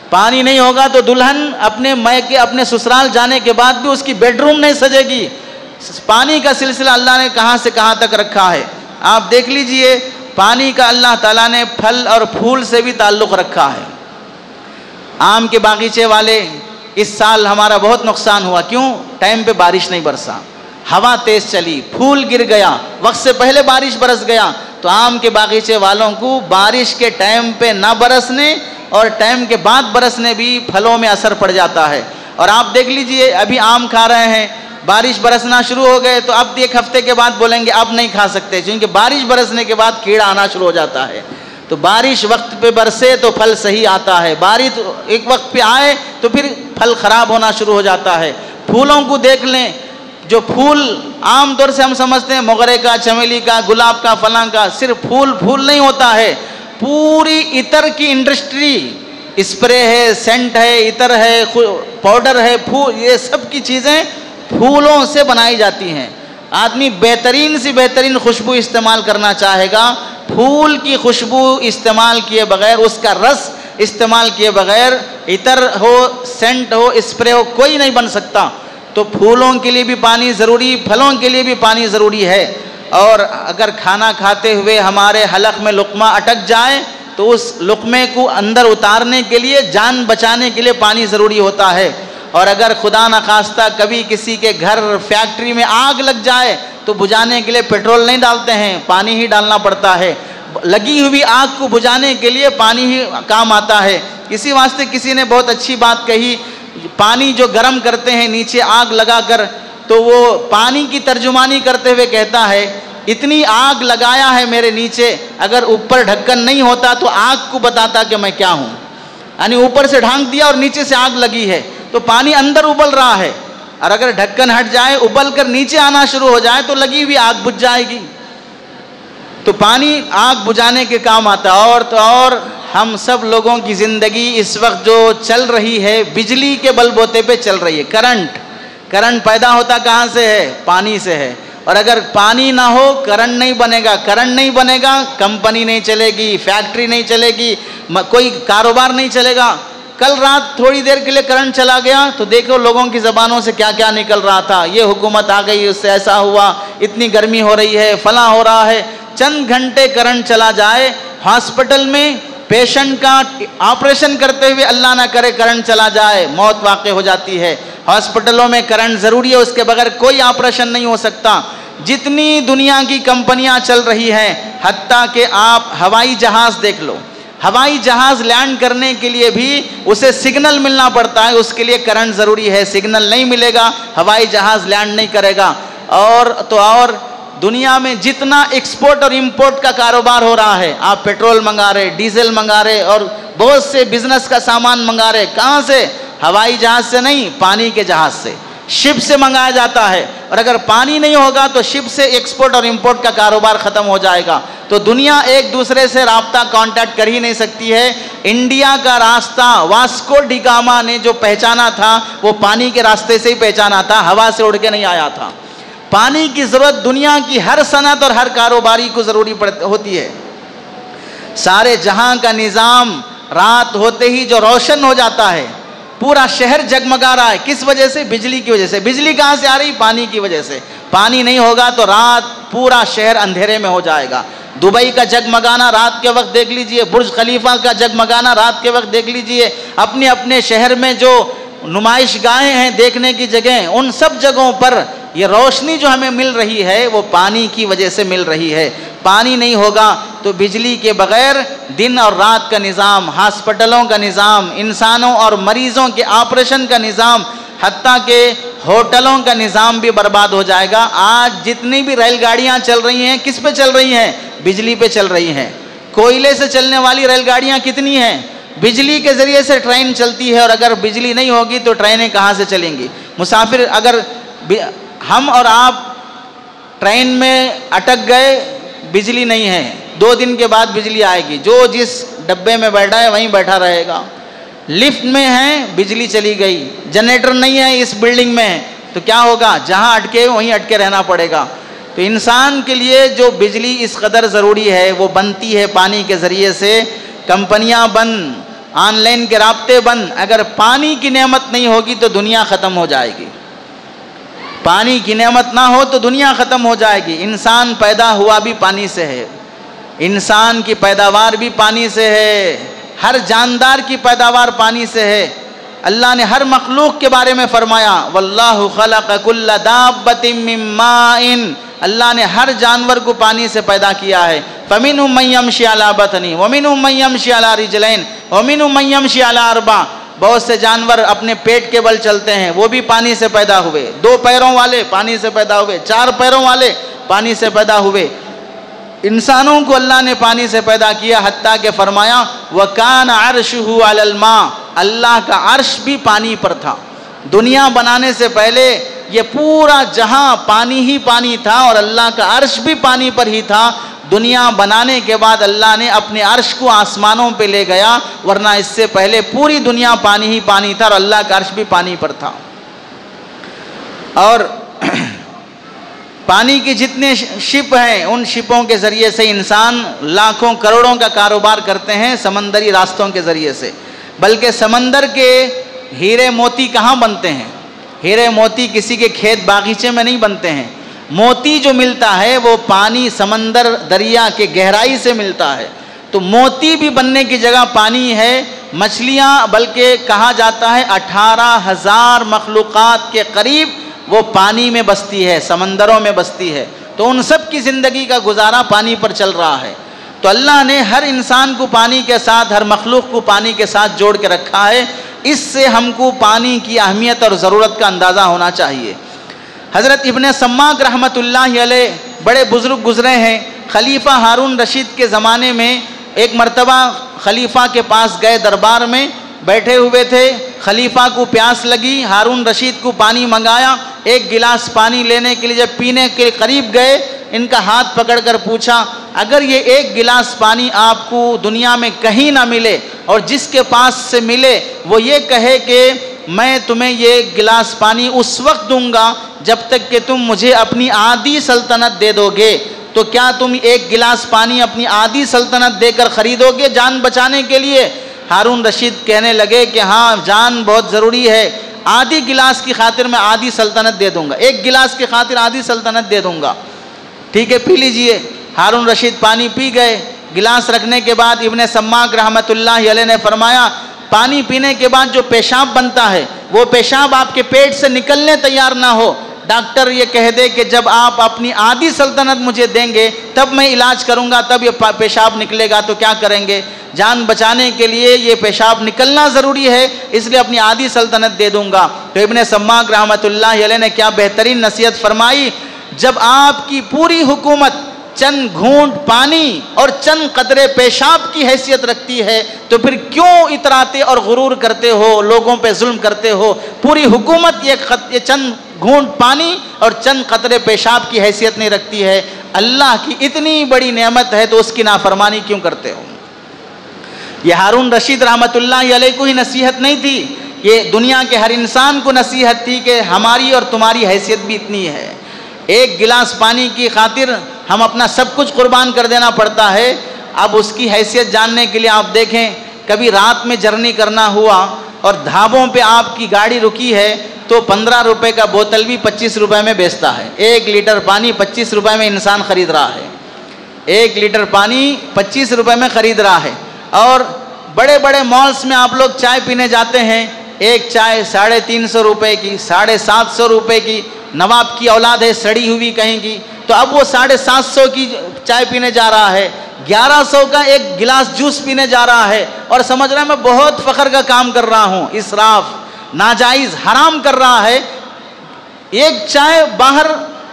پانی نہیں ہوگا تو دلہن اپنے میکے اپنے سسرال جانے کے بعد بھی اس کی بیڈ روم نہیں سجے گی. پانی کا سلسلہ اللہ نے کہاں سے کہاں تک رکھا ہے. آپ دیکھ لیجئے پانی کا اللہ تعالیٰ نے پھل اور پھول سے بھی تعلق رکھا ہے. آم کے باغیچے والے اس سال ہمارا بہت نقصان ہوا. کیوں؟ ٹائم پہ بارش نہیں برسا, ہوا تیز چلی, پھول گر گیا, وقت سے پہلے بارش برس گیا. تو آم کے باغیچے والوں کو بارش کے ٹائم پہ نہ برسنے اور ٹائم کے بعد برسنے بھی پھلوں میں اثر پڑ جاتا ہے. اور آپ دیکھ لیجئے ابھی آم کھا رہے ہیں, بارش برسنا شروع ہو گئے تو اب ایک ہفتے کے بعد بولیں گے اب نہیں کھا سکتے, کیونکہ بارش برسنے کے بعد کیڑا آنا شروع ہو جاتا ہے. تو بارش وقت پہ برسے تو پھل صحیح آتا ہے, بارش ایک وقت پہ آئے تو پھر پھل خراب ہونا شروع ہو جاتا ہے. پھولوں کو دیکھ لیں, جو پھول عام طور سے ہم سمجھتے ہیں موگرے کا, چمیلی کا, گلاب کا, فلاں کا, صرف پھول نہیں ہوتا ہے. پوری عطر کی انڈسٹری, اسپرے ہے, سینٹ ہے, عطر ہے, پاؤڈر ہے, پھول, یہ سب کی چیزیں پھولوں سے بنائی جاتی ہیں. آدمی بہترین سے بہترین خوشبو استعمال کرنا چاہے گا, پھول کی خوشبو استعمال کیے بغیر, اس کا رس استعمال کیے بغیر, عطر ہو, سینٹ ہو, اسپرے ہو, کوئی نہیں بن سکتا. تو پھولوں کے لیے بھی پانی ضروری, پھلوں کے لیے بھی پانی ضروری ہے. اور اگر کھانا کھاتے ہوئے ہمارے حلق میں لقمہ اٹک جائے تو اس لقمے کو اندر اتارنے کے لیے, جان بچانے کے لیے پانی ضروری ہوتا ہے. اور اگر خدا نخواستہ کبھی کسی کے گھر, فیکٹری میں آگ لگ جائے تو بجھانے کے لیے پیٹرول نہیں ڈالتے ہیں, پانی ہی ڈالنا پڑتا ہے. لگی ہوئی آگ کو بجھانے کے لیے پانی ہی کام آتا ہے. اسی واسطے کسی نے بہت اچھی بات کہی, پانی جو گرم کرتے ہیں نیچے آگ لگا کر, تو وہ پانی کی ترجمانی کرتے ہوئے کہتا ہے اتنی آگ لگایا ہے میرے نیچے, اگر اوپر ڈھکن نہیں ہوتا تو آگ کو بتاتا کہ میں کیا ہوں. یعنی اوپر سے ڈھانک دیا اور نیچے سے آگ لگی ہے, تو پانی اندر ابل رہا ہے, اور اگر ڈھکن ہٹ جائے, ابل کر نیچے آنا شروع ہو جائے تو لگی ہوئی آگ بجھ جائے گی. تو پانی آگ بجھانے کے کام آتا ہے. اور تو اور ہم سب لوگوں کی زندگی اس وقت جو چل رہی ہے بجلی کے بل بوتے پہ چل رہی ہے. کرنٹ پیدا ہوتا کہاں سے ہے؟ پانی سے ہے. اور اگر پانی نہ ہو کرنٹ نہیں بنے گا, کرنٹ نہیں بنے گا کمپنی نہیں چلے گی, فیکٹری نہیں چلے گی, کوئی کاروبار نہیں چلے گا. کل رات تھوڑی دیر کے لیے کرنٹ چلا گیا تو دیکھو لوگوں کی زبانوں سے کیا کیا نکل رہا تھا, یہ حکومت آ گئی, اس سے ایسا ہوا, اتنی گرمی ہو رہی ہے, فلاں ہو رہا ہے. چند گھنٹے کرنٹ چلا جائے, ہاسپٹل میں پیشنٹ کا آپریشن کرتے ہوئے اللہ نہ کرے کرنٹ چلا جائے, موت واقع ہو جاتی ہے. ہاسپٹلوں میں کرنٹ ضروری ہے, اس کے بغیر کوئی آپریشن نہیں ہو سکتا. جتنی دنیا کی کمپنیاں چل رہی ہیں, حتیٰ کہ آپ ہوائی جہاز دیکھ لو, ہوائی جہاز لینڈ کرنے کے لیے بھی اسے سگنل ملنا پڑتا ہے, اس کے لیے کرنٹ ضروری ہے. سگنل نہیں ملے گا ہوائی جہاز لینڈ نہیں کرے گا. اور تو اور دنیا میں جتنا ایکسپورٹ اور امپورٹ کا کاروبار ہو رہا ہے, آپ پیٹرول منگا رہے, ڈیزل منگا رہے, اور بہت سے بزنس کا سامان منگا رہے, کہاں سے؟ ہوائی جہاز سے نہیں, پانی کے جہاز سے, شپ سے منگایا جاتا ہے. اور اگر پانی نہیں ہوگا تو شپ سے ایکسپورٹ اور امپورٹ کا کاروبار ختم ہو جائے گا. تو دنیا ایک دوسرے سے رابطہ کانٹیکٹ کر ہی نہیں سکتی ہے. انڈیا کا راستہ واسکو ڈی گاما نے جو پہچانا تھا وہ پانی کے راستے سے ہی پہچانا تھا, ہوا سے اڑ کے نہیں آیا تھا. پانی کی ضرورت دنیا کی ہر صنعت اور ہر کاروباری کو ضروری ہوتی ہے. سارے جہاں کا نظام رات ہوتے ہی جو روشن ہو جاتا ہے, پورا شہر جگمگا رہا ہے, کس وجہ سے؟ بجلی کی وجہ سے. بجلی کہاں سے آ رہی؟ پانی کی وجہ سے. پانی نہیں ہوگا تو رات پورا شہر اندھیرے میں ہو جائے گا. دبئی کا جگمگانا رات کے وقت دیکھ لیجئے, برج خلیفہ کا جگمگانا رات کے وقت دیکھ لیجئے, اپنے اپنے شہر میں جو نمائش گاہیں ہیں دیکھنے کی جگہیں, ان سب جگہوں پر یہ روشنی جو ہمیں مل رہی ہے وہ پانی کی وجہ سے مل رہی ہے. پانی نہیں ہوگا تو بجلی کے بغیر دن اور رات کا نظام, ہاسپٹلوں کا نظام, انسانوں اور مریضوں کے آپریشن کا نظام, حتیٰ کہ ہوٹلوں کا نظام بھی برباد ہو جائے گا. آج جتنی بھی ریل گاڑیاں چل رہی ہیں کس پہ چل رہی ہیں؟ بجلی پہ چل رہی ہیں. کوئلے سے چلنے والی ریل گاڑیاں کتنی ہیں؟ بجلی کے ذریعے سے ٹرین چلتی ہے, اور اگر بجلی نہیں ہوگی تو ٹرینیں کہاں سے چلیں گی؟ مسافر, اگر ہم اور آپ ٹرین میں اٹک گئے, بجلی نہیں ہے, 2 دن کے بعد بجلی آئے گی, جو جس ڈبے میں بیٹھا ہے وہیں بیٹھا رہے گا. لفٹ میں ہیں, بجلی چلی گئی, جنریٹر نہیں ہے اس بلڈنگ میں, تو کیا ہوگا؟ جہاں اٹکے وہیں اٹکے رہنا پڑے گا. تو انسان کے لیے جو بجلی اس قدر ضروری ہے وہ بنتی ہے پانی کے ذریعے سے. کمپنیاں بند، آن لائن کے رابطے بند. اگر پانی کی نعمت نہیں ہوگی تو دنیا ختم ہو جائے گی. پانی کی نعمت نہ ہو تو دنیا ختم ہو جائے گی. انسان پیدا ہوا بھی پانی سے ہے، انسان کی پیداوار بھی پانی سے ہے، ہر جاندار کی پیداوار پانی سے ہے. اللہ نے ہر مخلوق کے بارے میں فرمایا واللہ خلق کل دابۃ من ماء. اللہ نے ہر جانور کو پانی سے پیدا کیا ہے. فمنهم من يمشي على بطنه ومنهم من يمشي على رجلين ومنهم من يمشي على اربع. بہت سے جانور اپنے پیٹ کے بل چلتے ہیں، وہ بھی پانی سے پیدا ہوئے. 2 پیروں والے پانی سے پیدا ہوئے، 4 پیروں والے پانی سے پیدا ہوئے. انسانوں کو اللہ نے پانی سے پیدا کیا، حتیٰ کہ فرمایا وَكَانَ عَرْشُهُ عَلَى الْمَاءِ. اللہ کا عرش بھی پانی پر تھا. دنیا بنانے سے پہلے یہ پورا جہاں پانی ہی پانی تھا اور اللہ کا عرش بھی پانی پر ہی تھا. دنیا بنانے کے بعد اللہ نے اپنے عرش کو آسمانوں پہ لے گیا، ورنہ اس سے پہلے پوری دنیا پانی ہی پانی تھا اور اللہ کا عرش بھی پانی پر تھا. اور پانی کی جتنے شپ ہیں ان شپوں کے ذریعے سے انسان لاکھوں کروڑوں کا کاروبار کرتے ہیں سمندری راستوں کے ذریعے سے. بلکہ سمندر کے ہیرے موتی کہاں بنتے ہیں؟ ہیرے موتی کسی کے کھیت باغیچے میں نہیں بنتے ہیں. موتی جو ملتا ہے وہ پانی، سمندر، دریا کے گہرائی سے ملتا ہے. تو موتی بھی بننے کی جگہ پانی ہے. مچھلیاں بلکہ کہا جاتا ہے 18,000 مخلوقات کے قریب وہ پانی میں بستی ہے، سمندروں میں بستی ہے. تو ان سب کی زندگی کا گزارا پانی پر چل رہا ہے. تو اللہ نے ہر انسان کو پانی کے ساتھ، ہر مخلوق کو پانی کے ساتھ جوڑ کے رکھا ہے. اس سے ہم کو پانی کی اہمیت اور ضرورت کا اندازہ ہونا چاہیے. حضرت ابن سماک رحمۃ اللہ علیہ بڑے بزرگ گزرے ہیں. خلیفہ ہارون رشید کے زمانے میں ایک مرتبہ خلیفہ کے پاس گئے، دربار میں بیٹھے ہوئے تھے. خلیفہ کو پیاس لگی، ہارون رشید کو پانی منگایا. ایک گلاس پانی لینے کے لیے جب پینے کے قریب گئے، ان کا ہاتھ پکڑ کر پوچھا اگر یہ ایک گلاس پانی آپ کو دنیا میں کہیں نہ ملے اور جس کے پاس سے ملے وہ یہ کہے کہ میں تمہیں یہ گلاس پانی اس وقت دوں گا جب تک کہ تم مجھے اپنی آدھی سلطنت دے دو گے، تو کیا تم ایک گلاس پانی اپنی آدھی سلطنت دے کر خریدو گے جان بچانے کے لیے؟ ہارون رشید کہنے لگے کہ ہاں جان بہت ضروری ہے، آدھی گلاس کی خاطر میں آدھی سلطنت دے دوں گا، ایک گلاس کی خاطر آدھی سلطنت دے دوں گا. ٹھیک ہے پی لیجئے. ہارون رشید پانی پی گئے. گلاس رکھنے کے بعد ابن سماک رحمۃ اللہ علیہ نے فرمایا پانی پینے کے بعد جو پیشاب بنتا ہے وہ پیشاب آپ کے پیٹ سے نکلنے تیار نہ ہو، ڈاکٹر یہ کہہ دے کہ جب آپ اپنی آدھی سلطنت مجھے دیں گے تب میں علاج کروں گا، تب یہ پیشاب نکلے گا، تو کیا کریں گے؟ جان بچانے کے لیے یہ پیشاب نکلنا ضروری ہے، اس لیے اپنی آدھی سلطنت دے دوں گا. تو ابن سماک رحمۃ اللہ علیہ نے کیا بہترین نصیحت فرمائی، جب آپ کی پوری حکومت چند گھونٹ پانی اور چند قطرے پیشاب کی حیثیت رکھتی ہے تو پھر کیوں اتراتے اور غرور کرتے ہو، لوگوں پہ ظلم کرتے ہو؟ پوری حکومت یہ چند گھونٹ پانی اور چند قطرے پیشاب کی حیثیت نہیں رکھتی ہے. اللہ کی اتنی بڑی نعمت ہے تو اس کی نافرمانی کیوں کرتے ہو؟ یہ ہارون رشید رحمۃ اللہ علیہ کو ہی نصیحت نہیں تھی، یہ دنیا کے ہر انسان کو نصیحت تھی کہ ہماری اور تمہاری حیثیت بھی اتنی ہے. ایک گلاس پانی کی خاطر ہم اپنا سب کچھ قربان کر دینا پڑتا ہے. اب اس کی حیثیت جاننے کے لیے آپ دیکھیں، کبھی رات میں جرنی کرنا ہوا اور دھابوں پہ آپ کی گاڑی رکی ہے تو 15 روپے کا بوتل بھی 25 روپے میں بیچتا ہے. 1 لیٹر پانی 25 روپے میں انسان خرید رہا ہے. 1 لیٹر پانی 25 روپے میں خرید رہا ہے. اور بڑے بڑے مالز میں آپ لوگ چائے پینے جاتے ہیں، ایک چائے 350 روپے کی، 750 روپے کی. نواب کی اولاد ہے سڑی ہوئی کہیں کی، تو اب وہ 750 کی چائے پینے جا رہا ہے، 1100 کا ایک گلاس جوس پینے جا رہا ہے اور سمجھ رہا ہے میں بہت فخر کا کام کر رہا ہوں. اسراف، ناجائز، حرام کر رہا ہے. ایک چائے باہر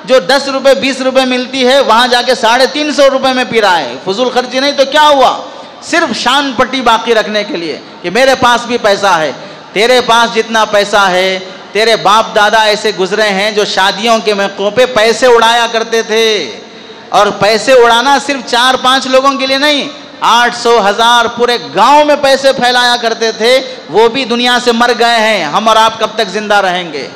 جو 10 روپے 20 روپے ملتی ہے وہاں جا کے 350 روپے میں پی رہا ہے. فضول خرچی نہیں تو کیا ہوا؟ صرف شان پٹی باقی رکھنے کے لیے کہ میرے پاس بھی پیسہ ہے. تیرے پاس جتنا پیسہ ہے، تیرے باپ دادا ایسے گزرے ہیں جو شادیوں کے موقعوں پہ پیسے اڑایا کرتے تھے. اور پیسے اڑانا صرف 4-5 لوگوں کے لیے نہیں، 800 1000 پورے گاؤں میں پیسے پھیلایا کرتے تھے. وہ بھی دنیا سے مر گئے ہیں. ہم اور آپ کب تک زندہ رہیں گے؟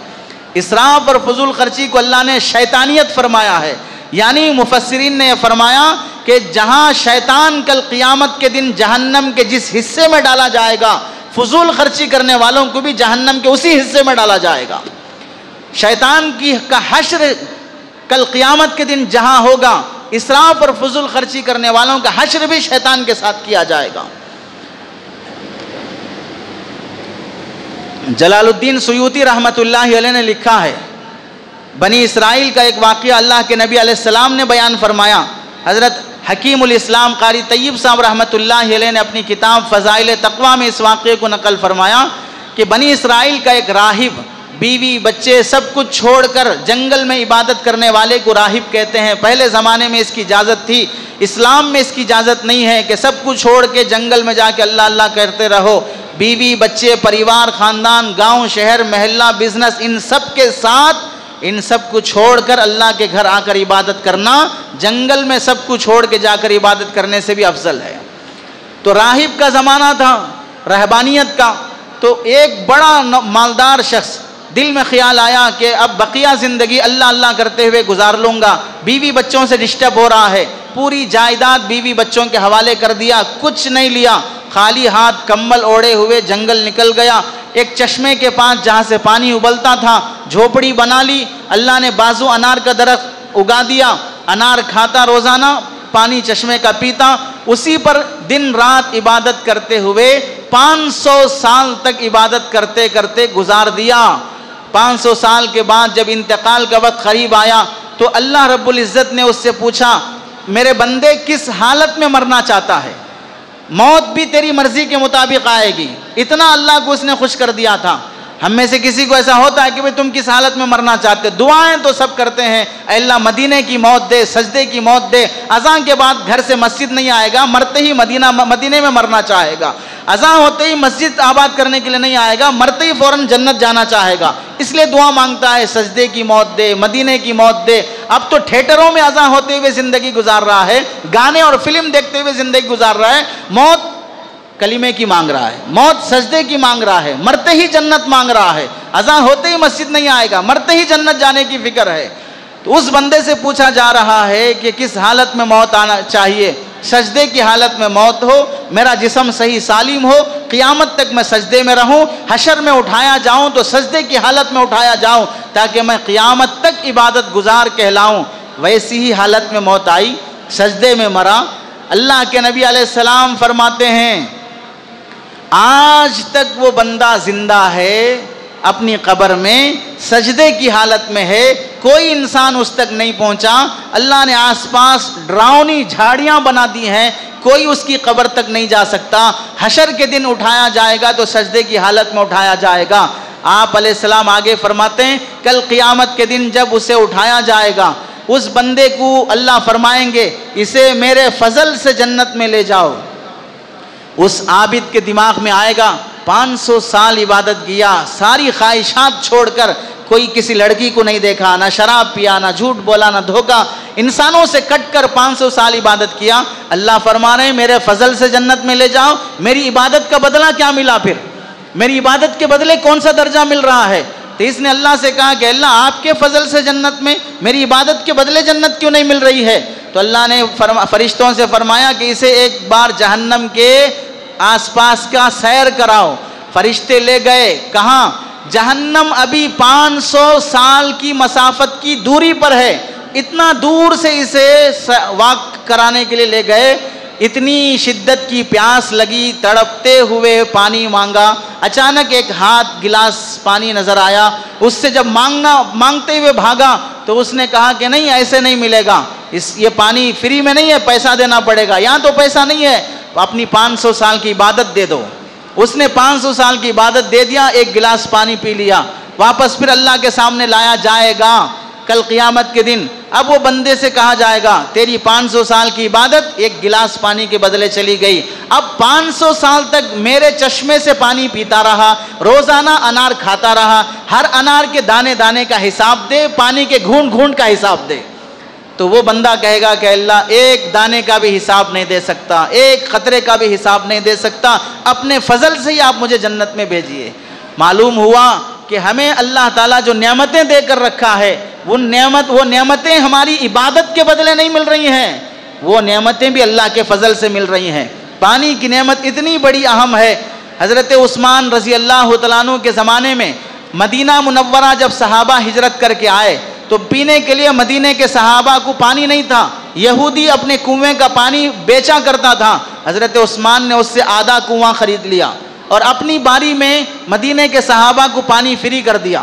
اسراف اور فضول خرچی کو اللہ نے شیطانیت فرمایا ہے. یعنی مفسرین نے یہ فرمایا کہ جہاں شیطان کل قیامت کے دن جہنم کے جس حصے میں ڈالا جائے گا، فضول خرچی کرنے والوں کو بھی جہنم کے اسی حصے میں ڈالا جائے گا۔ شیطان کا حشر کل قیامت کے دن جہاں ہوگا، اسراف اور فضول خرچی کرنے والوں کا حشر بھی شیطان کے ساتھ کیا جائے گا۔ جلال الدین سیوطی رحمۃ اللہ علیہ نے لکھا ہے، بنی اسرائیل کا ایک واقعہ اللہ کے نبی علیہ السلام نے بیان فرمایا۔ حضرت حکیم الاسلام قاری طیب صاحب رحمۃ اللہ علیہ نے اپنی کتاب فضائل تقویٰ میں اس واقعے کو نقل فرمایا کہ بنی اسرائیل کا ایک راہب بیوی بچے سب کچھ چھوڑ کر جنگل میں عبادت کرنے والے کو راہب کہتے ہیں۔ پہلے زمانے میں اس کی اجازت تھی، اسلام میں اس کی اجازت نہیں ہے کہ سب کچھ چھوڑ کے جنگل میں جا کے اللہ اللہ کرتے رہو۔ بیوی بچے پریوار خاندان گاؤں شہر محلہ بزنس ان سب کے ساتھ ان سب کو چھوڑ کر اللہ کے گھر آ کر عبادت کرنا جنگل میں سب کو چھوڑ کے جا کر عبادت کرنے سے بھی افضل ہے۔ تو راہب کا زمانہ تھا، رہبانیت کا، تو ایک بڑا مالدار شخص دل میں خیال آیا کہ اب بقیہ زندگی اللہ اللہ کرتے ہوئے گزار لوں گا، بیوی بچوں سے ڈسٹرب ہو رہا ہے، پوری جائیداد بیوی بچوں کے حوالے کر دیا، کچھ نہیں لیا، خالی ہاتھ کمبل اوڑے ہوئے جنگل نکل گیا۔ ایک چشمے کے پاس جہاں سے پانی ابلتا تھا جھوپڑی بنا لی، اللہ نے بازو انار کا درخت اگا دیا، انار کھاتا روزانہ، پانی چشمے کا پیتا، اسی پر دن رات عبادت کرتے ہوئے 500 سال تک عبادت کرتے کرتے گزار دیا۔ 500 سال کے بعد جب انتقال کا وقت قریب آیا تو اللہ رب العزت نے اس سے پوچھا، میرے بندے کس حالت میں مرنا چاہتا ہے؟ موت بھی تیری مرضی کے مطابق آئے گی۔ اتنا اللہ کو اس نے خوش کر دیا تھا۔ ہم میں سے کسی کو ایسا ہوتا ہے کہ بھئی تم کس حالت میں مرنا چاہتے؟ دعائیں تو سب کرتے ہیں، اے اللہ مدینے کی موت دے، سجدے کی موت دے، اذان کے بعد گھر سے مسجد نہیں آئے گا، مرتے ہی مدینے میں مرنا چاہے گا، اذان ہوتے ہی مسجد آباد کرنے کے لیے نہیں آئے گا، مرتے ہی فوراً جنت جانا چاہے گا، اس لیے دعا مانگتا ہے سجدے کی موت دے، مدینے کی موت دے۔ اب تو تھیٹروں میں اذان ہوتے ہوئے زندگی گزار رہا ہے، گانے اور فلم دیکھتے ہوئے زندگی گزار رہا ہے، موت کلمے کی مانگ رہا ہے، موت سجدے کی مانگ رہا ہے، مرتے ہی جنت مانگ رہا ہے، اذان ہوتے ہی مسجد نہیں آئے گا، مرتے ہی جنت جانے کی فکر ہے۔ تو اس بندے سے پوچھا جا رہا ہے کہ کس حالت میں موت آنا چاہیے؟ سجدے کی حالت میں موت ہو، میرا جسم صحیح سالم ہو، قیامت تک میں سجدے میں رہوں، حشر میں اٹھایا جاؤں تو سجدے کی حالت میں اٹھایا جاؤں تاکہ میں قیامت تک عبادت گزار کہلاؤں۔ ویسی ہی حالت میں موت آئی، سجدے میں مرا۔ اللہ کے نبی علیہ السلام فرماتے ہیں آج تک وہ بندہ زندہ ہے، اپنی قبر میں سجدے کی حالت میں ہے، کوئی انسان اس تک نہیں پہنچا، اللہ نے آس پاس ڈراؤنی جھاڑیاں بنا دی ہیں، کوئی اس کی قبر تک نہیں جا سکتا۔ حشر کے دن اٹھایا جائے گا تو سجدے کی حالت میں اٹھایا جائے گا۔ آپ علیہ السلام آگے فرماتے ہیں کل قیامت کے دن جب اسے اٹھایا جائے گا، اس بندے کو اللہ فرمائیں گے اسے میرے فضل سے جنت میں لے جاؤ۔ اس عابد کے دماغ میں آئے گا 500 سال عبادت کیا، ساری خواہشات چھوڑ کر، کوئی کسی لڑکی کو نہیں دیکھا، نہ شراب پیا، نہ جھوٹ بولا، نہ دھوکا، انسانوں سے کٹ کر 500 سال عبادت کیا۔ اللہ فرما رہے ہیں میرے فضل سے جنت میں لے جاؤ۔ میری عبادت کا بدلہ کیا ملا؟ پھر میری عبادت کے بدلے کون سا درجہ مل رہا ہے؟ تو اس نے اللہ سے کہا کہ اللہ آپ کے فضل سے جنت میں، میری عبادت کے بدلے جنت کیوں نہیں مل رہی ہے؟ تو اللہ نے فرشتوں سے فرمایا کہ اسے ایک بار جہنم کے آس پاس کا سیر کراؤ۔ فرشتے لے گئے، کہاں؟ جہنم ابھی 500 سال کی مسافت کی دوری پر ہے، اتنا دور سے اسے واک کرانے کے لیے لے گئے۔ اتنی شدت کی پیاس لگی، تڑپتے ہوئے پانی مانگا، اچانک ایک ہاتھ گلاس پانی نظر آیا، اس سے جب مانگتے ہوئے بھاگا تو اس نے کہا کہ نہیں ایسے نہیں ملے گا، یہ پانی فری میں نہیں ہے، پیسہ دینا پڑے گا، یہاں تو پیسہ نہیں ہے، اپنی 500 سال کی عبادت دے دو۔ اس نے 500 سال کی عبادت دے دیا، ایک گلاس پانی پی لیا، واپس پھر اللہ کے سامنے لایا جائے گا کل قیامت کے دن۔ اب وہ بندے سے کہا جائے گا تیری 500 سال کی عبادت ایک گلاس پانی کے بدلے چلی گئی، اب 500 سال تک میرے چشمے سے پانی پیتا رہا، روزانہ انار کھاتا رہا، ہر انار کے دانے دانے کا حساب دے، پانی کے گھونٹ گھونٹ کا حساب دے۔ تو وہ بندہ کہے گا کہ اللہ ایک دانے کا بھی حساب نہیں دے سکتا، ایک قطرے کا بھی حساب نہیں دے سکتا، اپنے فضل سے ہی آپ مجھے جنت میں بھیجیے۔ معلوم ہوا کہ ہمیں اللہ تعالیٰ جو نعمتیں دے کر رکھا ہے وہ نعمتیں ہماری عبادت کے بدلے نہیں مل رہی ہیں، وہ نعمتیں بھی اللہ کے فضل سے مل رہی ہیں۔ پانی کی نعمت اتنی بڑی اہم ہے، حضرت عثمان رضی اللہ تعالیٰ عنہ کے زمانے میں مدینہ منورہ جب صحابہ ہجرت کر کے آئے تو پینے کے لیے مدینے کے صحابہ کو پانی نہیں تھا، یہودی اپنے کنویں کا پانی بیچا کرتا تھا، حضرت عثمان نے اس سے آدھا کنواں خرید لیا اور اپنی باری میں مدینے کے صحابہ کو پانی فری کر دیا،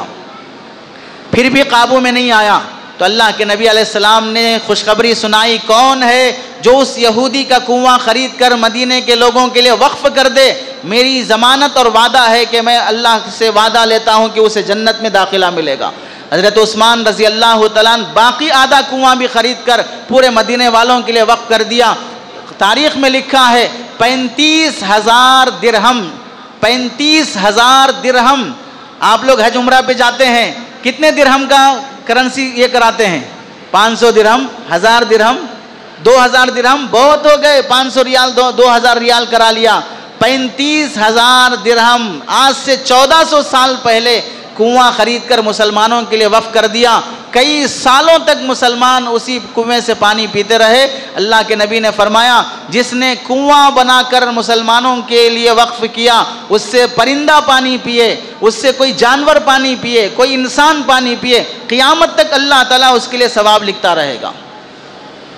پھر بھی قابو میں نہیں آیا تو اللہ کے نبی علیہ السلام نے خوشخبری سنائی، کون ہے جو اس یہودی کا کنواں خرید کر مدینے کے لوگوں کے لیے وقف کر دے، میری ضمانت اور وعدہ ہے کہ میں اللہ سے وعدہ لیتا ہوں کہ اسے جنت میں داخلہ ملے گا۔ حضرت عثمان رضی اللہ تعالیٰ باقی آدھا کنواں بھی خرید کر پورے مدینے والوں کے لیے وقف کر دیا۔ تاریخ میں لکھا ہے 35,000 درہم، 35,000 درہم۔ آپ لوگ حج عمرہ پہ جاتے ہیں، کتنے درہم کا کرنسی یہ کراتے ہیں؟ 500 درہم، 1000 درہم، 2000 درہم، بہت ہو گئے، 500 ریال 2000 ریال کرا لیا۔ 35,000 درہم، آج سے 1400 سال پہلے کنواں خرید کر مسلمانوں کے لیے وقف کر دیا۔ کئی سالوں تک مسلمان اسی کنویں سے پانی پیتے رہے۔ اللہ کے نبی نے فرمایا جس نے کنواں بنا کر مسلمانوں کے لیے وقف کیا، اس سے پرندہ پانی پیے، اس سے کوئی جانور پانی پیے، کوئی انسان پانی پیے، قیامت تک اللہ تعالیٰ اس کے لیے ثواب لکھتا رہے گا۔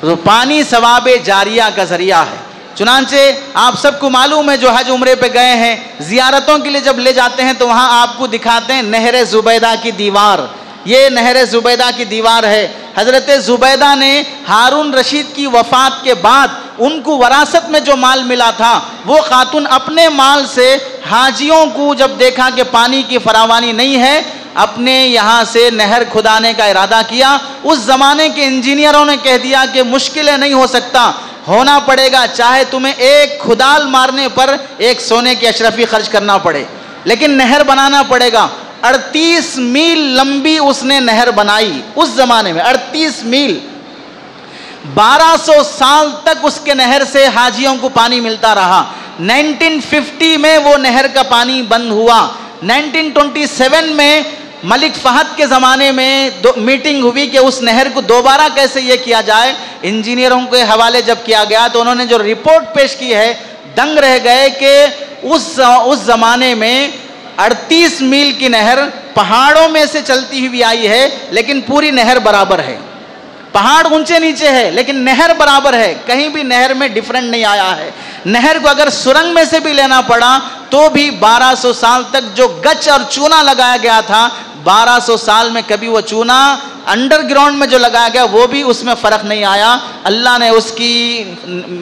تو پانی ثواب جاریہ کا ذریعہ ہے۔ چنانچہ آپ سب کو معلوم ہے جو حج عمرے پہ گئے ہیں، زیارتوں کے لیے جب لے جاتے ہیں تو وہاں آپ کو دکھاتے ہیں نہر زبیدہ کی دیوار۔ یہ نہر زبیدہ کی دیوار ہے۔ حضرت زبیدہ نے ہارون رشید کی وفات کے بعد ان کو وراثت میں جو مال ملا تھا، وہ خاتون اپنے مال سے حاجیوں کو جب دیکھا کہ پانی کی فراوانی نہیں ہے، اپنے یہاں سے نہر کھدانے کا ارادہ کیا۔ اس زمانے کے انجینئروں نے کہہ دیا کہ مشکل ہے، نہیں ہو سکتا، ہونا پڑے گا، چاہے تمہیں ایک کھدال مارنے پر ایک سونے کی اشرفی خرچ کرنا پڑے، لیکن نہر بنانا پڑے گا۔ 38 میل لمبی اس نے نہر بنائی اس زمانے میں، 38 میل، 1200 سال تک اس کے نہر سے حاجیوں کو پانی ملتا رہا۔ 1950 میں وہ نہر کا پانی بند ہوا۔ 1927 میں ملک فہد کے زمانے میں میٹنگ ہوئی کہ اس نہر کو دوبارہ کیسے یہ کیا جائے۔ انجینئروں کے حوالے جب کیا گیا تو انہوں نے جو رپورٹ پیش کی ہے، دنگ رہ گئے کہ اس زمانے میں 38 میل کی نہر پہاڑوں میں سے چلتی ہوئی آئی ہے، لیکن پوری نہر برابر ہے۔ پہاڑ اونچے نیچے ہے لیکن نہر برابر ہے، کہیں بھی نہر میں ڈیفرنٹ نہیں آیا ہے۔ نہر کو اگر سرنگ میں سے بھی لینا پڑا تو بھی 1200 سال تک جو گچ اور چونا لگایا گیا تھا، 1200 سال میں کبھی وہ چونا انڈر گراؤنڈ میں جو لگایا گیا وہ بھی اس میں فرق نہیں آیا۔ اللہ نے اس کی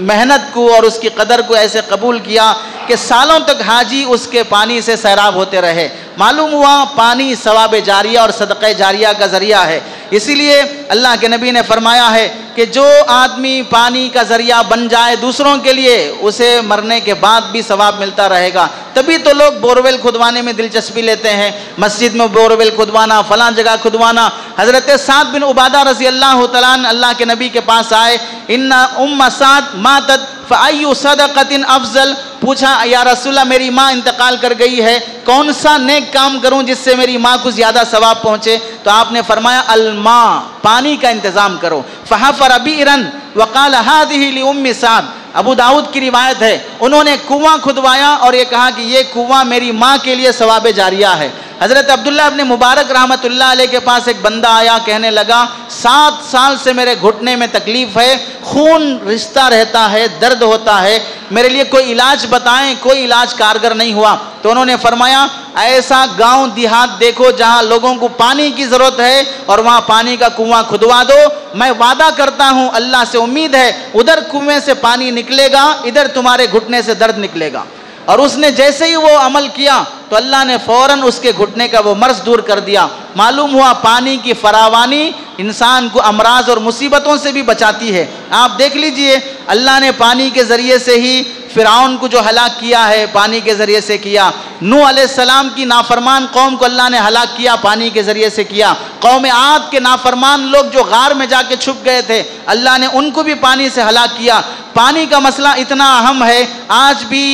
محنت کو اور اس کی قدر کو ایسے قبول کیا کہ سالوں تک حاجی اس کے پانی سے سیراب ہوتے رہے۔ معلوم ہوا پانی ثواب جاریہ اور صدقہ جاریہ کا ذریعہ ہے۔ اسی لیے اللہ کے نبی نے فرمایا ہے کہ جو آدمی پانی کا ذریعہ بن جائے دوسروں کے لیے، اسے مرنے کے بعد بھی ثواب ملتا رہے گا۔ تبھی تو لوگ بورویل کھدوانے میں دلچسپی لیتے ہیں، مسجد میں بورویل کھدوانا، فلاں جگہ کھدوانا۔ حضرت سعد بن عبادہ رضی اللہ تعالیٰ عنہ اللہ کے نبی کے پاس آئے، ان ام سعد ماتت فأی صدقۃ افضل، پوچھا یا رسول اللہ میری ماں انتقال کر گئی ہے، کون سا نیک کام کروں جس سے میری ماں کو زیادہ ثواب پہنچے؟ تو آپ نے فرمایا الماء، پانی کا انتظام کرو۔ فحفر بئرا وقال هذه لأم سعد، ابو داؤد کی روایت ہے، انہوں نے کنواں کھدوایا اور یہ کہا کہ یہ کنواں میری ماں کے لیے ثواب جاریہ ہے۔ حضرت عبداللہ ابن مبارک رحمۃ اللہ علیہ کے پاس ایک بندہ آیا، کہنے لگا 7 سال سے میرے گھٹنے میں تکلیف ہے، خون رشتہ رہتا ہے، درد ہوتا ہے، میرے لیے کوئی علاج بتائیں، کوئی علاج کارگر نہیں ہوا۔ تو انہوں نے فرمایا ایسا گاؤں دیہات دیکھو جہاں لوگوں کو پانی کی ضرورت ہے اور وہاں پانی کا کنواں کھدوا دو، میں وعدہ کرتا ہوں، اللہ سے امید ہے، ادھر کنویں سے پانی نکلے گا، ادھر تمہارے گھٹنے سے درد نکلے گا۔ اور اس نے جیسے ہی وہ عمل کیا تو اللہ نے فوراً اس کے گھٹنے کا وہ مرض دور کر دیا۔ معلوم ہوا پانی کی فراوانی انسان کو امراض اور مصیبتوں سے بھی بچاتی ہے۔ آپ دیکھ لیجئے اللہ نے پانی کے ذریعے سے ہی فرعون کو جو ہلاک کیا ہے پانی کے ذریعے سے کیا، نوح علیہ السلام کی نافرمان قوم کو اللہ نے ہلاک کیا پانی کے ذریعے سے کیا، قوم عاد کے نافرمان لوگ جو غار میں جا کے چھپ گئے تھے اللہ نے ان کو بھی پانی سے ہلاک کیا۔ پانی کا مسئلہ اتنا اہم ہے، آج بھی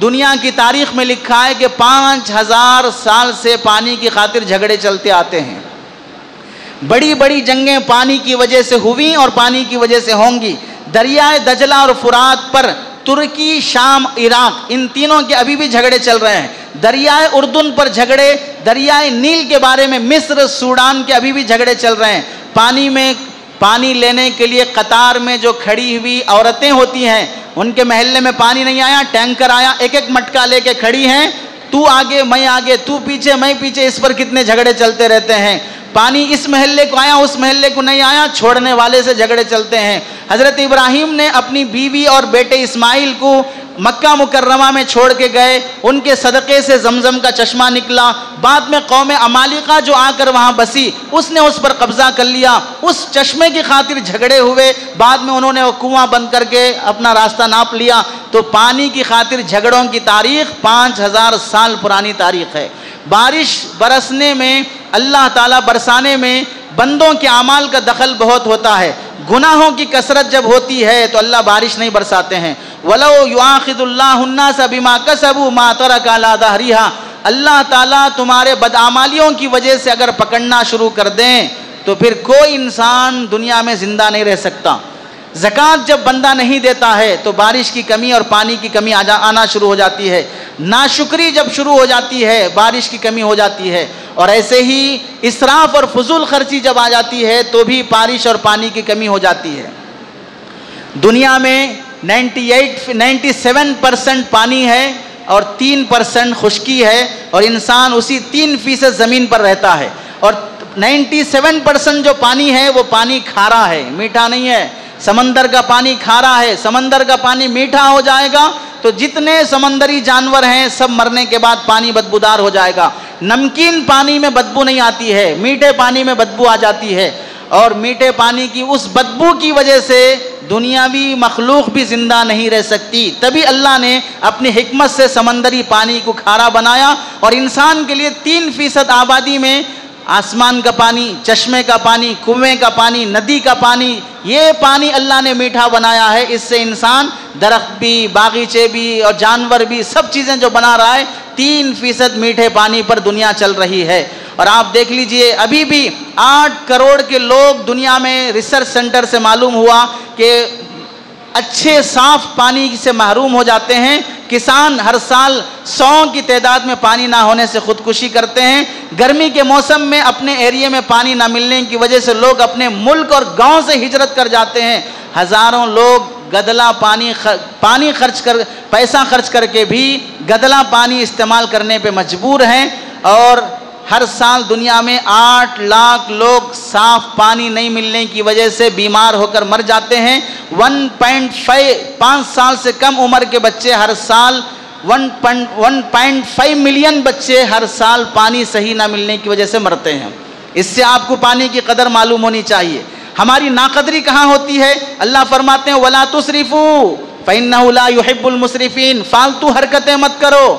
دنیا کی تاریخ میں لکھا ہے کہ 5000 سال سے پانی کی خاطر جھگڑے چلتے آتے ہیں. بڑی بڑی جنگیں پانی کی وجہ سے ہوئیں اور پانی کی وجہ سے ہوں گی. دریائے دجلہ اور فرات پر ترکی، شام، عراق، ان تینوں کے ابھی بھی جھگڑے چل رہے ہیں. دریائے اردن پر جھگڑے، دریائے نیل کے بارے میں مصر، سوڈان کے ابھی بھی جھگڑے چل رہے ہیں. پانی لینے کے لیے قطار میں جو کھڑی ہوئی عورتیں ہوتی ہیں، ان کے محلے میں پانی نہیں آیا، ٹینکر آیا، ایک ایک مٹکا لے کے کھڑی ہیں، تو آگے میں آگے، تو پیچھے میں پیچھے. اس پر کتنے جھگڑے چلتے رہتے ہیں. پانی اس محلے کو آیا، اس محلے کو نہیں آیا، چھوڑنے والے سے جھگڑے چلتے ہیں. حضرت ابراہیم نے اپنی بیوی اور بیٹے اسماعیل کو مکہ مکرمہ میں چھوڑ کے گئے، ان کے صدقے سے زمزم کا چشمہ نکلا. بعد میں قوم عمالقہ جو آ کر وہاں بسی، اس نے اس پر قبضہ کر لیا. اس چشمے کی خاطر جھگڑے ہوئے، بعد میں انہوں نے وہ کنواں بند کر کے اپنا راستہ ناپ لیا. تو پانی کی خاطر جھگڑوں کی تاریخ 5000 سال پرانی تاریخ ہے. بارش برسنے میں، اللہ تعالیٰ برسانے میں بندوں کے اعمال کا دخل بہت ہوتا ہے. گناہوں کی کثرت جب ہوتی ہے تو اللہ بارش نہیں برساتے ہیں. وَلَوْ يُؤَاخِذُ اللَّهُ النَّاسَ بِمَا كَسَبُوا مَا تَرَكَ عَلَىٰ ظَهْرِهَا. اللہ تعالیٰ تمہارے بدعمالیوں کی وجہ سے اگر پکڑنا شروع کر دیں تو پھر کوئی انسان دنیا میں زندہ نہیں رہ سکتا. زکوٰۃ جب بندہ نہیں دیتا ہے تو بارش کی کمی اور پانی کی کمی آنا شروع ہو جاتی ہے. ناشکری جب شروع ہو جاتی ہے بارش کی کمی ہو جاتی ہے. اور ایسے ہی اسراف اور فضول خرچی جب آ جاتی ہے تو بھی بارش اور پانی کی کمی ہو جاتی ہے. دنیا میں 97% پانی ہے اور 3% خشکی ہے، اور انسان اسی 3% زمین پر رہتا ہے. اور 97% جو پانی ہے وہ پانی کھارا ہے، میٹھا نہیں ہے. سمندر کا پانی کھارا ہے. سمندر کا پانی میٹھا ہو جائے گا تو جتنے سمندری جانور ہیں سب مرنے کے بعد پانی بدبودار ہو جائے گا. نمکین پانی میں بدبو نہیں آتی ہے، میٹھے پانی میں بدبو آ جاتی ہے. اور میٹھے پانی کی اس بدبو کی وجہ سے دنیاوی مخلوق بھی زندہ نہیں رہ سکتی. تبھی اللہ نے اپنی حکمت سے سمندری پانی کو کھارا بنایا اور انسان کے لیے 3% آبادی میں آسمان کا پانی، چشمے کا پانی، کنویں کا پانی، ندی کا پانی، یہ پانی اللہ نے میٹھا بنایا ہے. اس سے انسان، درخت بھی، باغیچے بھی اور جانور بھی، سب چیزیں جو بنا رہا ہے 3% میٹھے پانی پر دنیا چل رہی ہے. اور آپ دیکھ لیجئے ابھی بھی 8 کروڑ کے لوگ دنیا میں، ریسرچ سینٹر سے معلوم ہوا کہ اچھے صاف پانی سے محروم ہو جاتے ہیں. کسان ہر سال 100 کی تعداد میں پانی نہ ہونے سے خودکشی کرتے ہیں. گرمی کے موسم میں اپنے ایریے میں پانی نہ ملنے کی وجہ سے لوگ اپنے ملک اور گاؤں سے ہجرت کر جاتے ہیں. ہزاروں لوگ گدلا پیسہ خرچ کر کے بھی گدلا پانی استعمال کرنے پہ مجبور ہیں. اور ہر سال دنیا میں 8 لاکھ لوگ صاف پانی نہیں ملنے کی وجہ سے بیمار ہو کر مر جاتے ہیں. 5 سال سے کم عمر کے بچے ہر سال 1.5 ملین بچے ہر سال پانی صحیح نہ ملنے کی وجہ سے مرتے ہیں. اس سے آپ کو پانی کی قدر معلوم ہونی چاہیے. ہماری ناقدری کہاں ہوتی ہے؟ اللہ فرماتے ہیں وَلَا تُسْرِفُوا فَإِنَّهُ لَا يُحِبُّ الْمُسْرِفِينَ. فالتو حرکتیں مت کرو،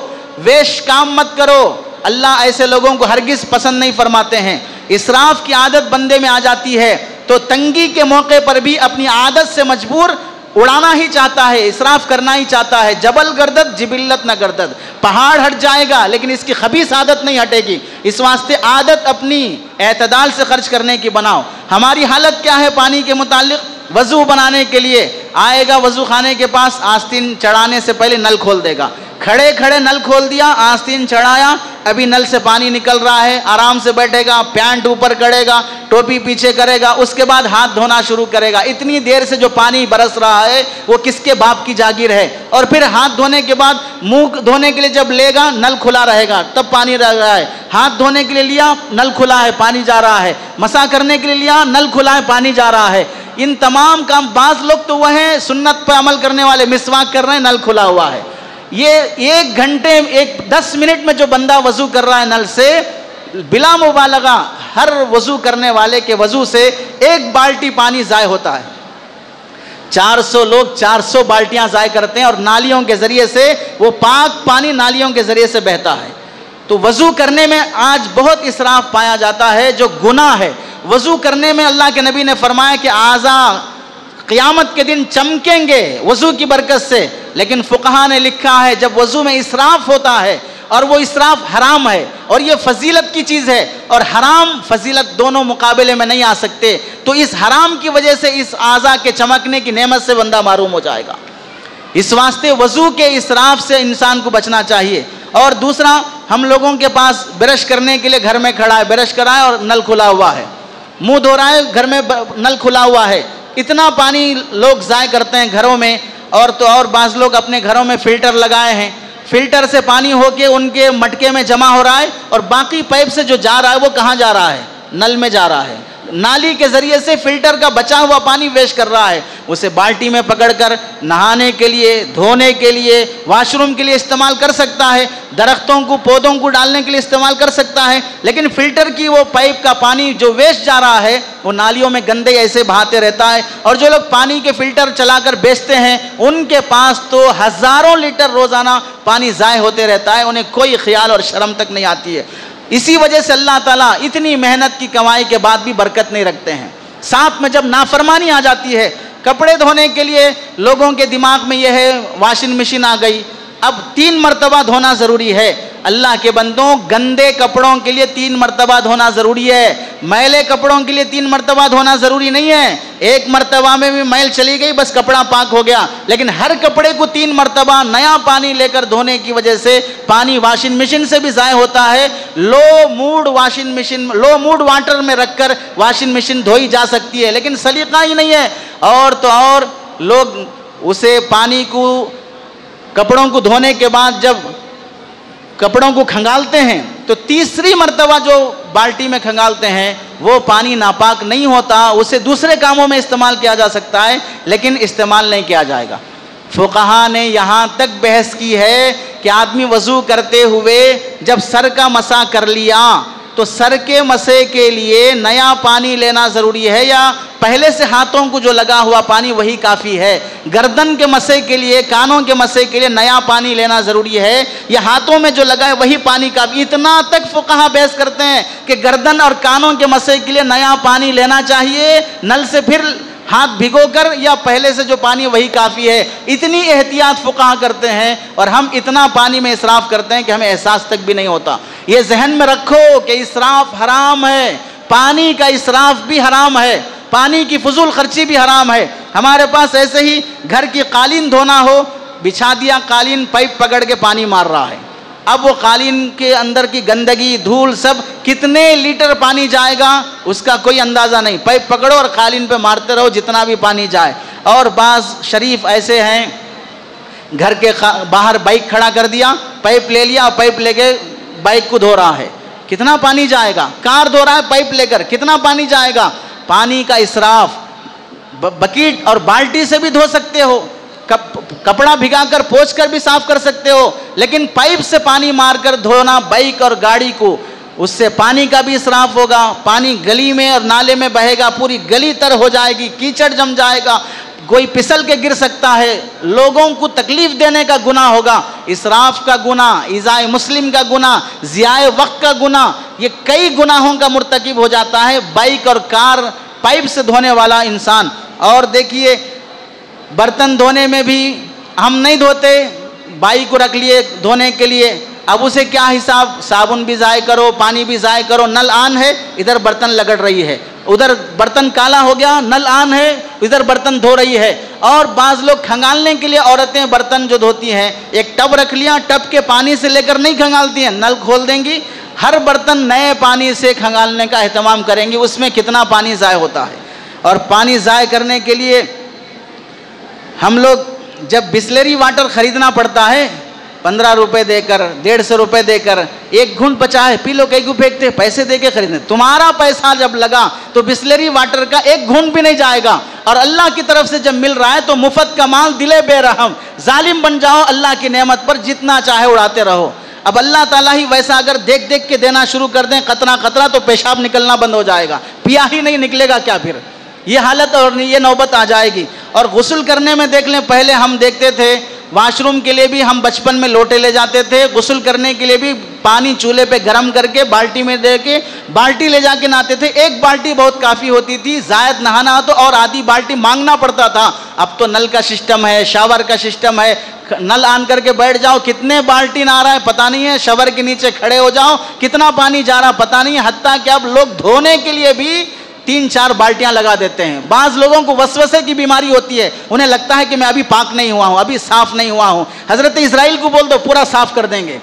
ویش کام مت کرو. اللہ ایسے لوگوں کو ہرگز پسند نہیں فرماتے ہیں. اسراف کی عادت بندے میں آ جاتی ہے تو تنگی کے موقع پر بھی اپنی عادت سے مجبور اڑانا ہی چاہتا ہے، اسراف کرنا ہی چاہتا ہے. جبل گردد جبلت نہ گردد. پہاڑ ہٹ جائے گا لیکن اس کی خبیث عادت نہیں ہٹے گی. اس واسطے عادت اپنی اعتدال سے خرچ کرنے کی بناؤ. ہماری حالت کیا ہے پانی کے متعلق؟ وضو بنانے کے لیے آئے گا وضو خانے کے پاس، آستین چڑھانے سے پہلے نل کھول دے گا. کھڑے کھڑے نل کھول دیا، آستین چڑھایا، ابھی نل سے پانی نکل رہا ہے، آرام سے بیٹھے گا، پینٹ اوپر کرے گا، ٹوپی پیچھے کرے گا، اس کے بعد ہاتھ دھونا شروع کرے گا. اتنی دیر سے جو پانی برس رہا ہے وہ کس کے باپ کی جاگیر ہے؟ اور پھر ہاتھ دھونے کے بعد منہ دھونے کے لیے جب لے گا نل کھلا رہے گا تب پانی رہ رہا ہے. ہاتھ دھونے کے لیے لیا نل کھلا ہے پانی جا رہا ہے. مسح کرنے کے لیے لیا نل کھلا ہے پانی جا رہا ہے. ان تمام کام، بعض لوگ تو وہ ہیں سنت پر عمل کرنے والے، مسواک کر رہے ہیں نل کھلا ہوا ہے. یہ 1 گھنٹے 10 منٹ میں جو بندہ وضو کر رہا ہے نل سے، بلا مبالغہ ہر وضو کرنے والے کے وضو سے 1 بالٹی پانی ضائع ہوتا ہے. 400 لوگ 400 بالٹیاں ضائع کرتے ہیں اور نالیوں کے ذریعے سے وہ پاک پانی نالیوں کے ذریعے سے بہتا ہے. تو وضو کرنے میں آج بہت اسراف پایا جاتا ہے جو گناہ ہے. وضو کرنے میں اللہ کے نبی نے فرمایا کہ اعضاء قیامت کے دن چمکیں گے وضو کی برکت سے. لیکن فقہا نے لکھا ہے جب وضو میں اسراف ہوتا ہے اور وہ اسراف حرام ہے اور یہ فضیلت کی چیز ہے اور حرام فضیلت دونوں مقابلے میں نہیں آ سکتے, تو اس حرام کی وجہ سے اس اعضاء کے چمکنے کی نعمت سے بندہ محروم ہو جائے گا. اس واسطے وضو کے اسراف سے انسان کو بچنا چاہیے. اور دوسرا, ہم لوگوں کے پاس برش کرنے کے لیے گھر میں کھڑا ہے, برش کرا ہے اور نل کھلا ہوا ہے, منہ دھو رہا ہے گھر میں نل کھلا ہوا ہے, اتنا پانی لوگ ضائع کرتے ہیں گھروں میں. اور بعض لوگ اپنے گھروں میں فلٹر لگائے ہیں, فلٹر سے پانی ہو کے ان کے مٹکے میں جمع ہو رہا ہے اور باقی پائپ سے جو جا رہا ہے وہ کہاں جا رہا ہے؟ نل میں جا رہا ہے. نالی کے ذریعے سے فلٹر کا بچا ہوا پانی ویسٹ کر رہا ہے. اسے بالٹی میں پکڑ کر نہانے کے لیے, دھونے کے لیے, واش روم کے لیے استعمال کر سکتا ہے, درختوں کو پودوں کو ڈالنے کے لیے استعمال کر سکتا ہے. لیکن فلٹر کی وہ پائپ کا پانی جو ویسٹ جا رہا ہے وہ نالیوں میں گندے ایسے بہاتے رہتا ہے. اور جو لوگ پانی کے فلٹر چلا کر بیچتے ہیں ان کے پاس تو ہزاروں لیٹر روزانہ پانی ضائع ہوتے رہتا ہے, انہیں کوئی خیال اور شرم تک نہیں آتی ہے. اسی وجہ سے اللہ تعالیٰ اتنی محنت کی کمائی کے بعد بھی برکت نہیں رکھتے ہیں. ساتھ میں جب نافرمانی آ جاتی ہے, کپڑے دھونے کے لیے لوگوں کے دماغ میں یہ ہے واشنگ مشین آ گئی, اب 3 مرتبہ دھونا ضروری ہے. اللہ کے بندوں, گندے کپڑوں کے لیے 3 مرتبہ دھونا ضروری ہے, میلے کپڑوں کے لیے 3 مرتبہ دھونا ضروری نہیں ہے. 1 مرتبہ میں بھی میل چلی گئی, بس کپڑا پاک ہو گیا. لیکن ہر کپڑے کو 3 مرتبہ نیا پانی لے کر دھونے کی وجہ سے پانی واشنگ مشین سے بھی ضائع ہوتا ہے. لو موڈ واٹر میں رکھ کر واشنگ مشین دھوئی جا سکتی ہے, لیکن سلیقہ ہی نہیں ہے. اور تو اور لوگ اسے پانی کو, کپڑوں کو دھونے کے بعد جب کپڑوں کو کھنگالتے ہیں تو 3ری مرتبہ جو بالٹی میں کھنگالتے ہیں وہ پانی ناپاک نہیں ہوتا, اسے دوسرے کاموں میں استعمال کیا جا سکتا ہے لیکن استعمال نہیں کیا جائے گا. فقہا نے یہاں تک بحث کی ہے کہ آدمی وضو کرتے ہوئے جب سر کا مسح کر لیا تو سر کے مسح کے لیے نیا پانی لینا ضروری ہے یا پہلے سے ہاتھوں کو جو لگا ہوا پانی وہی کافی ہے؟ گردن کے مسح کے لیے, کانوں کے مسح کے لیے نیا پانی لینا ضروری ہے یا ہاتھوں میں جو لگا ہے وہی پانی کافی؟ اتنا تک فقہا بحث کرتے ہیں کہ گردن اور کانوں کے مسح کے لیے نیا پانی لینا چاہیے نل سے پھر ہاتھ بھگو کر, یا پہلے سے جو پانی وہی کافی ہے. اتنی احتیاط فقہا کرتے ہیں اور ہم اتنا پانی میں اسراف کرتے ہیں کہ ہمیں احساس تک بھی نہیں ہوتا. یہ ذہن میں رکھو کہ اسراف حرام ہے, پانی کا اسراف بھی حرام ہے, پانی کی فضول خرچی بھی حرام ہے. ہمارے پاس ایسے ہی گھر کی قالین دھونا ہو, بچھا دیا قالین, پائپ پکڑ کے پانی مار رہا ہے. اب وہ قالین کے اندر کی گندگی, دھول, سب کتنے لیٹر پانی جائے گا اس کا کوئی اندازہ نہیں. پائپ پکڑو اور قالین پہ مارتے رہو جتنا بھی پانی جائے. اور بعض شریف ایسے ہیں, گھر کے باہر بائک کھڑا کر دیا, پائپ لے لیا, پائپ لے کے بائک کو دھو رہا ہے, کتنا پانی جائے گا؟ کار دھو رہا ہے پائپ لے کر, کتنا پانی جائے گا؟ پانی کا اسراف. بکیٹ اور بالٹی سے بھی دھو سکتے ہو, کپڑا بھگا کر پوچھ کر بھی صاف کر سکتے ہو, لیکن پائپ سے پانی مار کر دھونا بائک اور گاڑی کو, اس سے پانی کا بھی اسراف ہوگا. پانی گلی میں اور نالے میں بہے گا, پوری گلی تر ہو جائے گی, کیچڑ جم جائے گا, کوئی پھسل کے گر سکتا ہے, لوگوں کو تکلیف دینے کا گناہ ہوگا. اسراف کا گناہ, ایذاء مسلم کا گناہ, ضیاء وقت کا گناہ, یہ کئی گناہوں کا مرتکب ہو جاتا ہے بائک اور کار پائپ سے دھونے والا انسان. اور دیکھیے برتن دھونے میں بھی ہم نہیں دھوتے, بائک کو رکھ لیے دھونے کے لیے, اب اسے کیا حساب, صابن بھی ضائع کرو, پانی بھی ضائع کرو, نل آن ہے, ادھر برتن لگڑ رہی ہے, ادھر برتن کالا ہو گیا, نل آن ہے, ادھر برتن دھو رہی ہے. اور بعض لوگ کھنگالنے کے لیے عورتیں برتن جو دھوتی ہیں, ایک ٹب رکھ لیا, ٹب کے پانی سے لے کر نہیں کھنگالتی ہیں, نل کھول دیں گی, ہر برتن نئے پانی سے کھنگالنے کا اہتمام کریں گی. اس میں کتنا پانی ضائع ہوتا ہے. اور پانی ضائع کرنے کے لیے ہم لوگ جب بسلری واٹر خریدنا پڑتا ہے 15 روپے دے کر, 150 روپے دے کر, 1 گھونٹ بچا ہے پی لو, کئی کو پھینکتے, پیسے دے کے خریدنے. تمہارا پیسہ جب لگا تو بسلری واٹر کا 1 گھونٹ بھی نہیں جائے گا. اور اللہ کی طرف سے جب مل رہا ہے تو مفت کا مال دلے بے رحم, ظالم بن جاؤ, اللہ کی نعمت پر جتنا چاہے اڑاتے رہو. اب اللہ تعالیٰ ہی ویسا اگر دیکھ دیکھ کے دینا شروع کر دیں قطرہ قطرہ تو پیشاب نکلنا بند ہو جائے گا, پیا ہی نہیں نکلے گا کیا, پھر یہ حالت اور یہ نوبت آ جائے گی. اور غسل کرنے میں دیکھ لیں, پہلے ہم دیکھتے تھے واش روم کے لیے بھی ہم بچپن میں لوٹے لے جاتے تھے، غسل کرنے کے لیے بھی پانی چولہے پہ گرم کر کے بالٹی میں دے کے بالٹی لے جا کے نہاتے تھے. ایک بالٹی بہت کافی ہوتی تھی، زائد نہانا تو اور آدھی بالٹی مانگنا پڑتا تھا. اب تو نل کا سسٹم ہے، شاور کا سسٹم ہے، نل آن کر کے بیٹھ جاؤ، کتنے بالٹی نہ آ رہا ہے پتہ نہیں ہے، شاور کے نیچے کھڑے ہو جاؤ کتنا پانی جا رہا پتہ نہیں ہے. حتیٰ کہ اب لوگ دھونے کے لیے بھی 3-4 بالٹیاں لگا دیتے ہیں. بعض لوگوں کو وسوسے کی بیماری ہوتی ہے، انہیں لگتا ہے کہ میں ابھی پاک نہیں ہوا ہوں، ابھی صاف نہیں ہوا ہوں. حضرت اسرائیل کو بول دو پورا صاف کر دیں گے.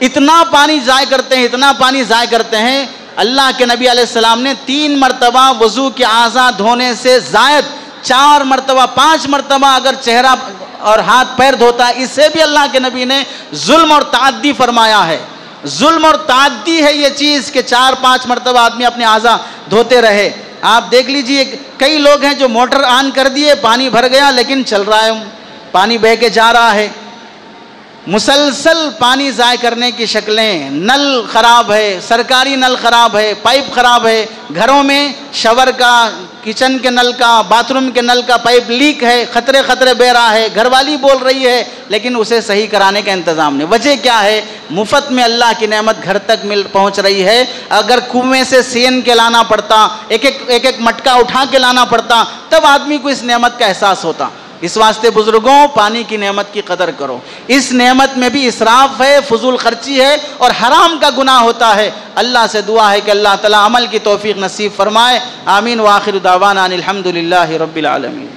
اتنا پانی ضائع کرتے ہیں، اتنا پانی ضائع کرتے ہیں. اللہ کے نبی علیہ السلام نے 3 مرتبہ وضو کے اعضاء دھونے سے زائد 4 مرتبہ 5 مرتبہ اگر چہرہ اور ہاتھ پیر دھوتا ہے، اس سے بھی اللہ کے نبی نے ظلم اور تعدی فرمایا ہے. ظلم اور تعدی ہے یہ چیز کہ 4-5 مرتبہ آدمی اپنے اعضاء دھوتے رہے. آپ دیکھ لیجئے کئی لوگ ہیں جو موٹر آن کر دیے، پانی بھر گیا لیکن چل رہا ہے، پانی بہہ کے جا رہا ہے. مسلسل پانی ضائع کرنے کی شکلیں. نل خراب ہے، سرکاری نل خراب ہے، پائپ خراب ہے، گھروں میں شاور کا، کچن کے نل کا، باتھ روم کے نل کا پائپ لیک ہے، خطرے بہ رہا ہے. گھر والی بول رہی ہے لیکن اسے صحیح کرانے کا انتظام نہیں. وجہ کیا ہے؟ مفت میں اللہ کی نعمت گھر تک پہنچ رہی ہے. اگر کنویں سے سین کے لانا پڑتا، ایک مٹکا اٹھا کے لانا پڑتا، تب آدمی کو اس نعمت کا احساس ہوتا. اس واسطے بزرگوں، پانی کی نعمت کی قدر کرو. اس نعمت میں بھی اسراف ہے، فضول خرچی ہے اور حرام کا گناہ ہوتا ہے. اللہ سے دعا ہے کہ اللہ تعالی عمل کی توفیق نصیب فرمائے. آمین. وآخر دعوانا ان الحمدللہ رب العالمین.